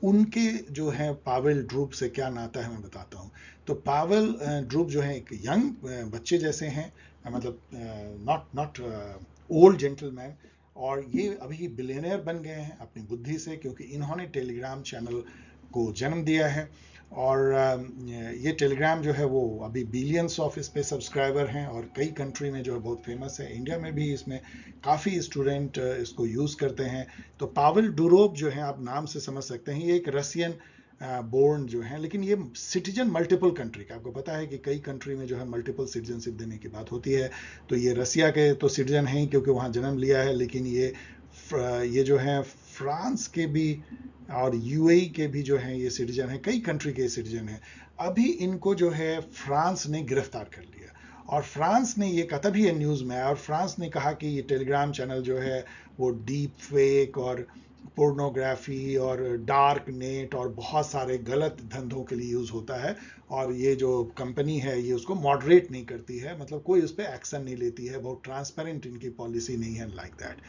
उनके जो है पावेल ड्रूप से क्या नाता है मैं बताता हूँ। तो पावेल ड्रूप जो है एक यंग बच्चे जैसे हैं, मतलब नॉट ओल्ड जेंटलमैन, और ये अभी बिलियनियर बन गए हैं अपनी बुद्धि से, क्योंकि इन्होंने टेलीग्राम चैनल को जन्म दिया है। और ये टेलीग्राम जो है वो अभी बिलियंस ऑफ इस पे सब्सक्राइबर हैं, और कई कंट्री में जो है बहुत फेमस है। इंडिया में भी इसमें काफ़ी स्टूडेंट इसको यूज़ करते हैं। तो पावेल डुरोव जो है आप नाम से समझ सकते हैं, ये एक रशियन बोर्न जो है, लेकिन ये सिटीजन मल्टीपल कंट्री का, आपको पता है कि कई कंट्री में जो है मल्टीपल सिटीजनशिप देने की बात होती है। तो ये रसिया के तो सिटीजन हैं ही क्योंकि वहाँ जन्म लिया है, लेकिन ये जो है फ्रांस के भी और यूएई के भी जो हैं ये सिटीजन हैं, कई कंट्री के सिटीजन हैं। अभी इनको जो है फ्रांस ने गिरफ्तार कर लिया, और फ्रांस ने ये कहा, तभी ये न्यूज़ में आया, और फ्रांस ने कहा कि ये टेलीग्राम चैनल जो है वो डीप फेक और पोर्नोग्राफी और डार्क नेट और बहुत सारे गलत धंधों के लिए यूज़ होता है, और ये जो कंपनी है ये उसको मॉडरेट नहीं करती है, मतलब कोई उस पर एक्शन नहीं लेती है, बहुत ट्रांसपेरेंट इनकी पॉलिसी नहीं है लाइक दैट।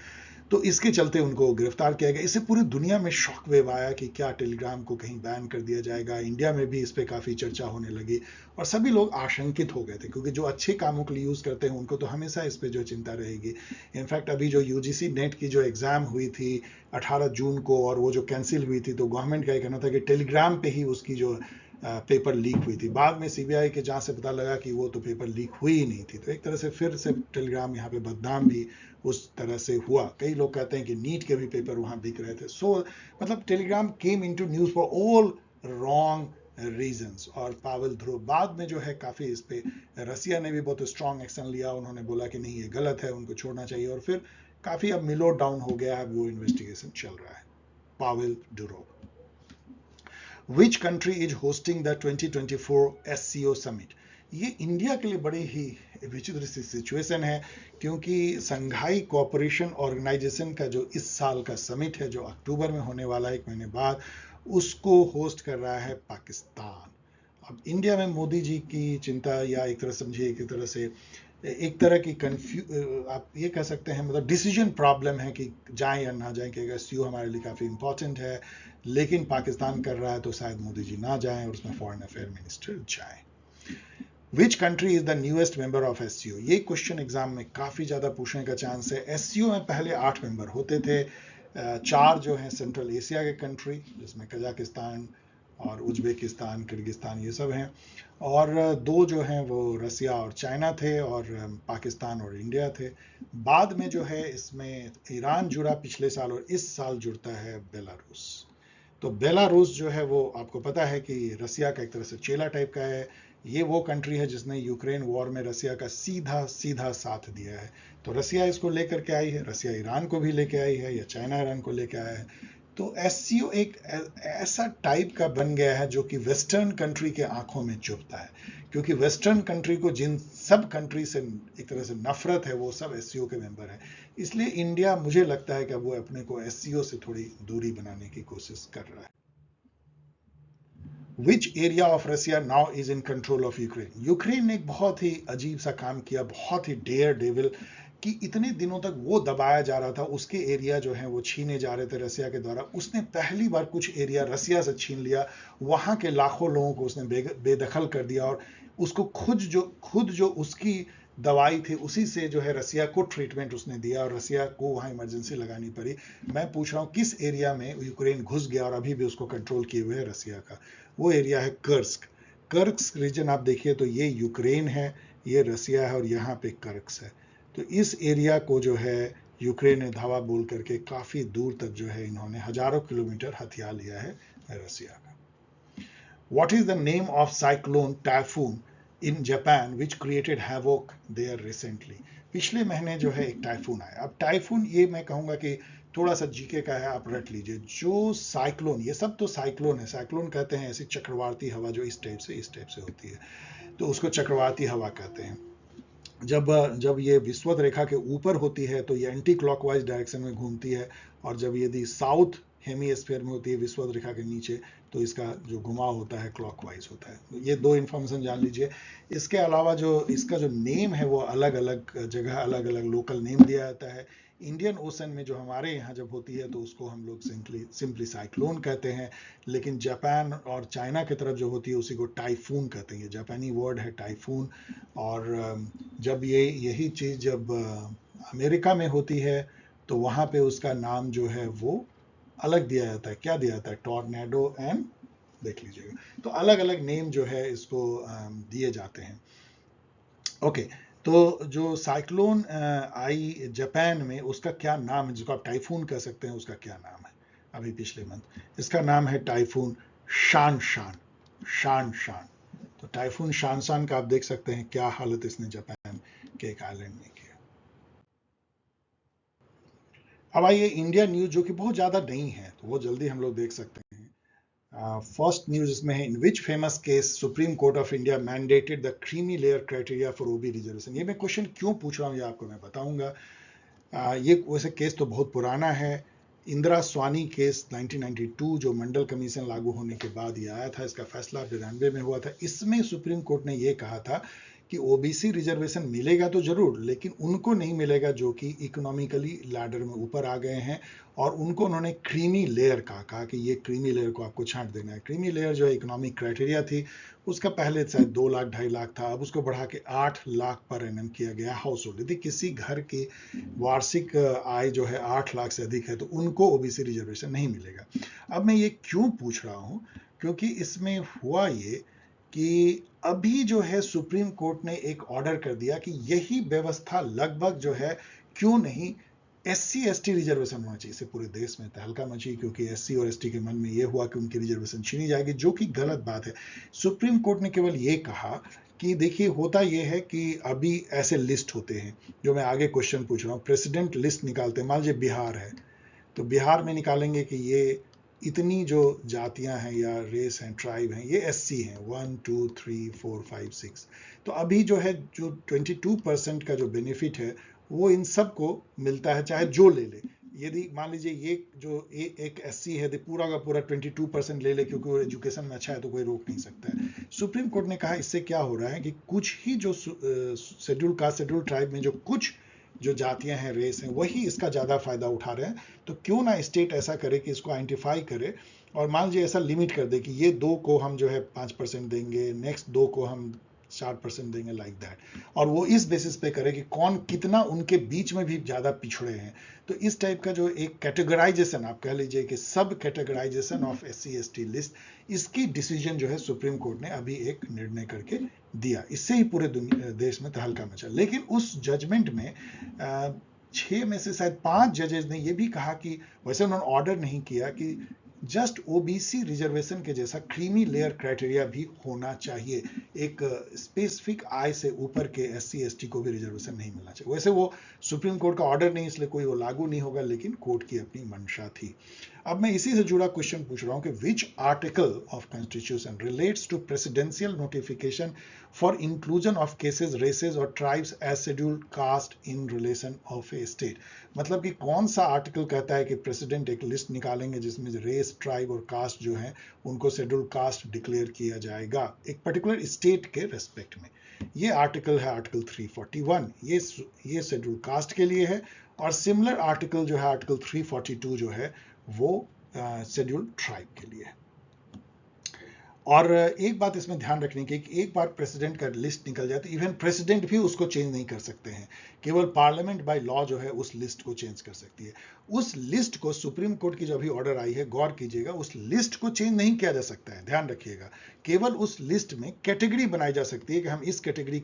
तो इसके चलते उनको गिरफ्तार किया गया। इससे पूरी दुनिया में शॉक वेव आया कि क्या टेलीग्राम को कहीं बैन कर दिया जाएगा। इंडिया में भी इस पर काफ़ी चर्चा होने लगी, और सभी लोग आशंकित हो गए थे, क्योंकि जो अच्छे कामों के लिए यूज़ करते हैं उनको तो हमेशा इस पर जो चिंता रहेगी। इनफैक्ट अभी जो यूजीसी नेट की जो एग्ज़ाम हुई थी 18 जून को, और वो जो कैंसिल हुई थी, तो गवर्नमेंट का ये कहना था कि टेलीग्राम पे ही उसकी जो पेपर लीक हुई थी। बाद में सीबीआई के जांच से पता लगा कि वो तो पेपर लीक हुई ही नहीं थी। तो एक तरह से फिर से टेलीग्राम यहाँ पे बदनाम भी उस तरह से हुआ। कई लोग कहते हैं कि नीट के भी पेपर वहाँ बिक रहे थे। सो मतलब Telegram came into news for all wrong reasons. और पावेल ध्रुव बाद में जो है काफ़ी इस पे रसिया ने भी बहुत स्ट्रॉन्ग एक्शन लिया, उन्होंने बोला कि नहीं ये गलत है, उनको छोड़ना चाहिए, और फिर काफ़ी अब मिलो डाउन हो गया है, वो इन्वेस्टिगेशन चल रहा है। Pavel Durov. Which country is hosting the 2024 SCO summit? ये इंडिया के लिए बड़ी ही विचित्र सी सिचुएशन है, क्योंकि संघाई कोऑपरेशन ऑर्गेनाइजेशन का जो इस साल का समिट है, जो अक्टूबर में होने वाला है 1 महीने बाद, उसको होस्ट कर रहा है पाकिस्तान। अब इंडिया में मोदी जी की चिंता, या एक तरह समझिए एक तरह से एक तरह की आप ये कह सकते हैं, मतलब डिसीजन प्रॉब्लम है कि जाएं या ना जाएं, कि एससीओ हमारे लिए काफ़ी इंपॉर्टेंट है, लेकिन पाकिस्तान कर रहा है तो शायद मोदी जी ना जाएं और उसमें फॉरेन अफेयर मिनिस्टर जाएं। Which country is the newest member of SCO? ये क्वेश्चन एग्जाम में काफ़ी ज़्यादा पूछने का चांस है। एससीओ में पहले 8 मेंबर होते थे, 4 जो हैं सेंट्रल एशिया के कंट्री, जिसमें कजाकिस्तान और उज्बेकिस्तान, किर्गिस्तान ये सब हैं, और 2 जो हैं वो रसिया और चाइना थे, और पाकिस्तान और इंडिया थे। बाद में जो है इसमें ईरान जुड़ा पिछले साल, और इस साल जुड़ता है बेलारूस। तो बेलारूस जो है वो आपको पता है कि रसिया का एक तरह से चेला टाइप का है, ये वो कंट्री है जिसने यूक्रेन वॉर में रसिया का सीधा सीधा साथ दिया है। तो रसिया इसको लेकर के आई है, रसिया ईरान को भी लेके आई है, या चाइना ईरान को लेके आया है। तो एससीओ एक ऐसा टाइप का बन गया है जो कि वेस्टर्न कंट्री के आंखों में चुभता है, क्योंकि वेस्टर्न कंट्री को जिन सब कंट्री से एक तरह से नफरत है वो सब एससीओ के मेंबर है। इसलिए इंडिया, मुझे लगता है कि वो अपने को एससीओ से थोड़ी दूरी बनाने की कोशिश कर रहा है। Which area of Russia now is in control of Ukraine. Ukraine ने एक बहुत ही अजीब सा काम किया, बहुत ही डेयर डेविल, कि इतने दिनों तक वो दबाया जा रहा था, उसके एरिया जो है वो छीने जा रहे थे रसिया के द्वारा। उसने पहली बार कुछ एरिया रसिया से छीन लिया, वहां के लाखों लोगों को उसने बेदखल कर दिया, और उसको खुद जो उसकी दवाई थी उसी से जो है रसिया को ट्रीटमेंट उसने दिया, और रसिया को वहां इमरजेंसी लगानी पड़ी। मैं पूछ रहा हूं किस एरिया में यूक्रेन घुस गया और अभी भी उसको कंट्रोल किए हुए है रसिया का। वो एरिया है कर्स्क। कर्स्क रीजन आप देखिए तो ये यूक्रेन है, ये रसिया है, और यहाँ पे कर्स्क है। तो इस एरिया को जो है यूक्रेन ने धावा बोल करके काफी दूर तक जो है इन्होंने हजारों किलोमीटर हथिया लिया है रसिया का। What is the name of cyclone typhoon in Japan which created havoc there recently? पिछले महीने जो है एक टाइफून आया। अब टाइफून, ये मैं कहूंगा कि थोड़ा सा जीके का है, आप रट लीजिए। जो साइक्लोन, ये सब तो साइक्लोन है, साइक्लोन कहते हैं ऐसी चक्रवाती हवा जो इस टाइप से होती है, तो उसको चक्रवाती हवा कहते हैं। जब ये विषुवत रेखा के ऊपर होती है तो ये एंटी क्लॉकवाइज डायरेक्शन में घूमती है, और जब यदि साउथ हेमीस्फीयर में होती है विषुवत रेखा के नीचे, तो इसका जो घुमाव होता है क्लॉकवाइज होता है। ये दो इन्फॉर्मेशन जान लीजिए। इसके अलावा जो इसका जो नेम है वो अलग अलग जगह अलग अलग लोकल नेम दिया जाता है। इंडियन ओशन में जो हमारे यहाँ जब होती है तो उसको हम लोग सिंपली साइक्लोन कहते हैं, लेकिन जापान और चाइना की तरफ जो होती है उसी को टाइफून कहते हैं। ये जापानी वर्ड है टाइफून। और जब यही चीज जब अमेरिका में होती है तो वहां पे उसका नाम जो है वो अलग दिया जाता है। क्या दिया जाता है? टॉर्नेडो एंड, देख लीजिएगा। तो अलग अलग नेम जो है इसको दिए जाते हैं। ओके, तो जो साइक्लोन आई जापान में, उसका क्या नाम है, जिसको आप टाइफून कह सकते हैं, उसका क्या नाम है अभी पिछले मंथ? इसका नाम है टाइफून शान शान। शान शान। तो टाइफून शान शान का आप देख सकते हैं क्या हालत इसने जापान के एक आइलैंड में किया। अब आइए इंडिया न्यूज, जो कि बहुत ज्यादा नहीं है तो वो जल्दी हम लोग देख सकते हैं। फर्स्ट न्यूज इसमें है, in which famous case Supreme Court of India mandated the creamy layer criteria for OB reservation. ये मैं क्वेश्चन क्यों पूछ रहा हूँ ये आपको मैं बताऊंगा। ये वैसे केस तो बहुत पुराना है। इंदिरा स्वानी केस 1992 जो मंडल कमीशन लागू होने के बाद ये आया था, इसका फैसला 92 में हुआ था। इसमें सुप्रीम कोर्ट ने ये कहा था कि ओबीसी रिजर्वेशन मिलेगा तो जरूर, लेकिन उनको नहीं मिलेगा जो कि इकोनॉमिकली लैडर में ऊपर आ गए हैं, और उनको उन्होंने क्रीमी लेयर कहा कि ये क्रीमी लेयर को आपको छांट देना है। क्रीमी लेयर जो है इकोनॉमिक क्राइटेरिया थी, उसका पहले शायद 2 लाख 2.5 लाख था, अब उसको बढ़ा के 8 लाख पर एनएम किया गया हाउस होल्ड। यदि किसी घर की वार्षिक आय जो है 8 लाख से अधिक है तो उनको ओबीसी रिजर्वेशन नहीं मिलेगा। अब मैं ये क्यों पूछ रहा हूं, क्योंकि इसमें हुआ ये कि अभी जो है सुप्रीम कोर्ट ने एक ऑर्डर कर दिया कि यही व्यवस्था लगभग जो है क्यों नहीं एससी एसटी रिजर्वेशन होना चाहिए। इससे पूरे देश में तहलका मची, क्योंकि एससी और एसटी के मन में यह हुआ कि उनकी रिजर्वेशन छीनी जाएगी, जो कि गलत बात है। सुप्रीम कोर्ट ने केवल ये कहा कि देखिए होता यह है कि अभी ऐसे लिस्ट होते हैं, जो मैं आगे क्वेश्चन पूछ रहा हूँ, प्रेसिडेंट लिस्ट निकालते हैं। मान लीजिए बिहार है तो बिहार में निकालेंगे कि ये इतनी जो जातियां हैं या रेस हैं, ट्राइब हैं, ये एससी हैं 1 2 3 4 5 6। तो अभी जो है जो 22% का जो बेनिफिट है वो इन सबको मिलता है, चाहे जो ले ले। यदि मान लीजिए ये जो एक एससी है पूरा का पूरा 22% ले ले क्योंकि वो एजुकेशन में अच्छा है तो कोई रोक नहीं सकता है। सुप्रीम कोर्ट ने कहा इससे क्या हो रहा है कि कुछ ही जो शेड्यूल कास्ट शेड्यूल ट्राइब में जो कुछ जो जातियां हैं, रेस हैं, वही इसका ज्यादा फायदा उठा रहे हैं। तो क्यों ना स्टेट ऐसा करे कि इसको आइडेंटिफाई करे और मान लीजिए ऐसा लिमिट कर दे कि ये 2 को हम जो है 5% देंगे, नेक्स्ट 2 को हम 4% देंगे, लाइक दैट। और वो इस बेसिस पे करे कि कौन कितना उनके बीच में भी ज्यादा पिछड़े हैं। तो इस टाइप का जो एक कैटेगराइजेशन, आप कह लीजिए कि subcategorisation of SC ST list, इसकी डिसीजन जो है सुप्रीम कोर्ट ने अभी एक निर्णय करके दिया। इससे ही पूरे देश में तहलका मचा। लेकिन उस जजमेंट में 6 में से शायद 5 जजेस ने यह भी कहा कि वैसे उन्होंने ऑर्डर नहीं किया कि जस्ट ओबीसी रिजर्वेशन के जैसा क्रीमी लेयर क्राइटेरिया भी होना चाहिए। एक स्पेसिफिक आय से ऊपर के एससी एसटी को भी रिजर्वेशन नहीं मिलना चाहिए। वैसे वो सुप्रीम कोर्ट का ऑर्डर नहीं, इसलिए कोई वो लागू नहीं होगा, लेकिन कोर्ट की अपनी मंशा थी। अब मैं इसी से जुड़ा क्वेश्चन पूछ रहा हूं कि which article of constitution relates to presidential notification for inclusion of cases, races और tribes as scheduled caste in relation of a state. मतलब कि कौन सा आर्टिकल कहता है कि प्रेसिडेंट एक लिस्ट निकालेंगे जिसमें रेस, ट्राइब और कास्ट जो है उनको शेड्यूल्ड कास्ट डिक्लेयर किया जाएगा एक पर्टिकुलर स्टेट के रेस्पेक्ट में। ये आर्टिकल है आर्टिकल 341, ये शेड्यूल्ड कास्ट के लिए है। और सिमिलर आर्टिकल जो है आर्टिकल 342 जो है वो शेड्यूल्ड ट्राइब के लिए है। और एक बात इसमें ध्यान रखने की, एक बार प्रेसिडेंट का लिस्ट निकल जाए तो इवन प्रेसिडेंट भी उसको चेंज नहीं कर सकते हैं, केवल पार्लियामेंट बाय लॉ जो है उस लिस्ट को चेंज कर सकती है। उस लिस्ट को सुप्रीम कोर्ट की जो अभी ऑर्डर आई है, गौर कीजिएगा, उस लिस्ट को चेंज नहीं किया जा सकता है, ध्यान रखिएगा। केवल उस लिस्ट में कैटेगरी बनाई जा सकती है कि हम इस कैटेगरी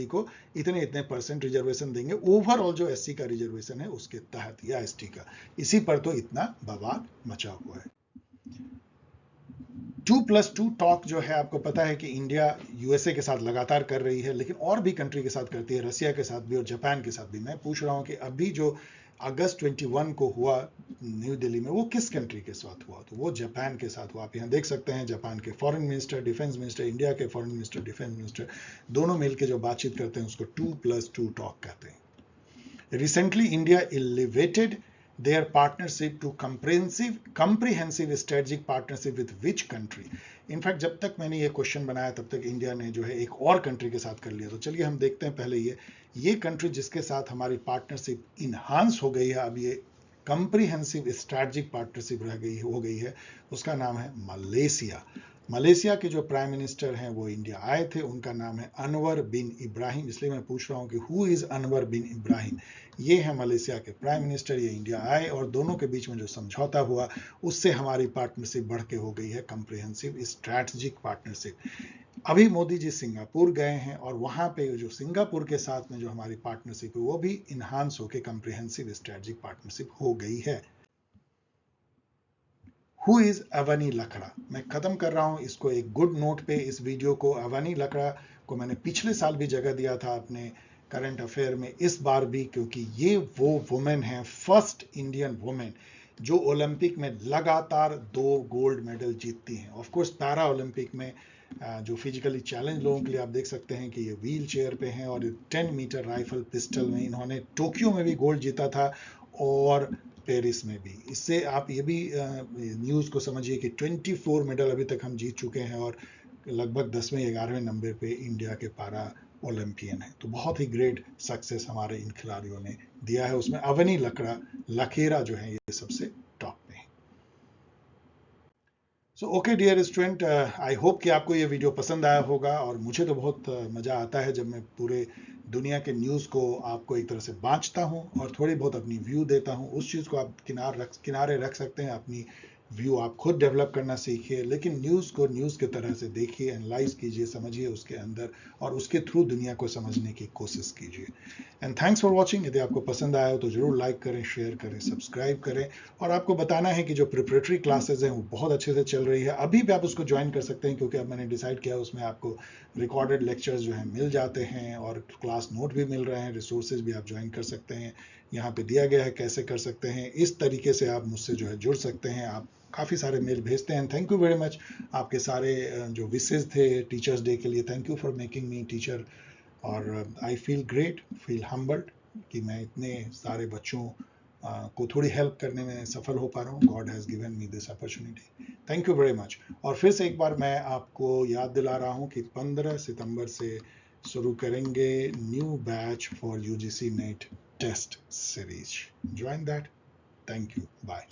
को इतने इतने % रिजर्वेशन देंगे, ओवरऑल जो एससी का रिजर्वेशन है उसके तहत या एसटी का। इसी पर तो इतना बवाल मचा हुआ है। 2+2 टॉक जो है, आपको पता है कि इंडिया यूएसए के साथ लगातार कर रही है, लेकिन और भी कंट्री के साथ करती है, रसिया के साथ भी और जापान के साथ भी। मैं पूछ रहा हूं कि अभी जो अगस्त 21 को हुआ न्यू दिल्ली में, वो किस कंट्री के साथ हुआ? तो वो जापान के साथ हुआ। आप यहाँ देख सकते हैं जापान के foreign minister, defence minister, India के फॉरेन मिनिस्टर, डिफेंस मिनिस्टर, दोनों मिलकर जो बातचीत करते हैं उसको 2+2 टॉक कहते हैं। Recently India elevated their partnership to comprehensive strategic partnership with which country? In fact जब तक मैंने ये क्वेश्चन बनाया तब तक इंडिया ने जो है एक और कंट्री के साथ कर लिया। तो चलिए हम देखते हैं पहले ये कंट्री जिसके साथ हमारी पार्टनरशिप इनहांस हो गई है, अब ये कंप्रीहेंसिव स्ट्रेटजिक पार्टनरशिप हो गई है, उसका नाम है मलेशिया। मलेशिया के जो प्राइम मिनिस्टर हैं वो इंडिया आए थे, उनका नाम है अनवर बिन इब्राहिम। इसलिए मैं पूछ रहा हूं कि हु इज अनवर बिन इब्राहिम? ये है मलेशिया के प्राइम मिनिस्टर, ये इंडिया आए और दोनों के बीच में जो समझौता हुआ उससे हमारी पार्टनरशिप बढ़ के हो गई है कंप्रीहेंसिव स्ट्रैटेजिक पार्टनरशिप। अभी मोदी जी सिंगापुर गए हैं और वहां पे जो सिंगापुर के साथ में जो हमारी पार्टनरशिप है वो भी इनहांस होकर कंप्रीहेंसिव स्ट्रैटेजिक पार्टनरशिप हो गई है। हु इज अवनी लकड़ा? मैं खत्म कर रहा हूं इसको एक गुड नोट पे, इस वीडियो को। अवनी लकड़ा को मैंने पिछले साल भी जगह दिया था अपने करंट अफेयर में, इस बार भी, क्योंकि ये वो वुमेन है, फर्स्ट इंडियन वुमेन जो ओलंपिक में लगातार 2 गोल्ड मेडल जीतती हैं। ऑफ कोर्स पैरा ओलंपिक में जो फिजिकली चैलेंज लोगों के लिए आप देख सकते हैं कि ये व्हील चेयर पे हैं, और 10 मीटर राइफल पिस्टल में इन्होंने टोक्यो में भी गोल्ड जीता था और पेरिस में भी। इससे आप ये भी न्यूज़ को समझिए कि 24 मेडल अभी तक हम जीत चुके हैं और लगभग 10वें 11वें नंबर पे इंडिया के पारा ओलंपियन है। तो बहुत ही ग्रेट सक्सेस हमारे इन खिलाड़ियों ने दिया है। उसमें अवनी लखेरा जो है ये सबसे टॉप पे है। So okay dear student, I hope कि आपको ये वीडियो पसंद आया होगा, और मुझे तो बहुत मज़ा आता है जब मैं पूरे दुनिया के न्यूज़ को आपको एक तरह से बांचता हूं और थोड़ी बहुत अपनी व्यू देता हूं। उस चीज़ को आप किनारे रख सकते हैं, अपनी व्यू आप खुद डेवलप करना सीखिए, लेकिन न्यूज़ को न्यूज़ के तरह से देखिए, एनालाइज कीजिए, समझिए उसके अंदर, और उसके थ्रू दुनिया को समझने की कोशिश कीजिए। And thanks for watching. यदि आपको पसंद आया हो तो जरूर लाइक करें, शेयर करें, सब्सक्राइब करें। और आपको बताना है कि जो प्रिपरेटरी क्लासेज हैं वो बहुत अच्छे से चल रही है, अभी भी आप उसको ज्वाइन कर सकते हैं, क्योंकि अब मैंने डिसाइड किया उसमें आपको रिकॉर्डेड लेक्चर्स जो हैं मिल जाते हैं और क्लास नोट भी मिल रहे हैं, रिसोर्सेज भी आप ज्वाइन कर सकते हैं। यहाँ पे दिया गया है कैसे कर सकते हैं। इस तरीके से आप मुझसे जो है जुड़ सकते हैं। आप काफ़ी सारे मेल भेजते हैं, थैंक यू वेरी मच। आपके सारे जो विशेष थे टीचर्स डे के लिए, thank you for making me teacher. और I feel great, feel humbled कि मैं इतने सारे बच्चों को थोड़ी हेल्प करने में सफल हो पा रहा हूँ। God has given me this opportunity, thank you very much. और फिर से एक बार मैं आपको याद दिला रहा हूँ कि 15 सितंबर से शुरू करेंगे new batch for UGC NET test series. Join that. Thank you, bye.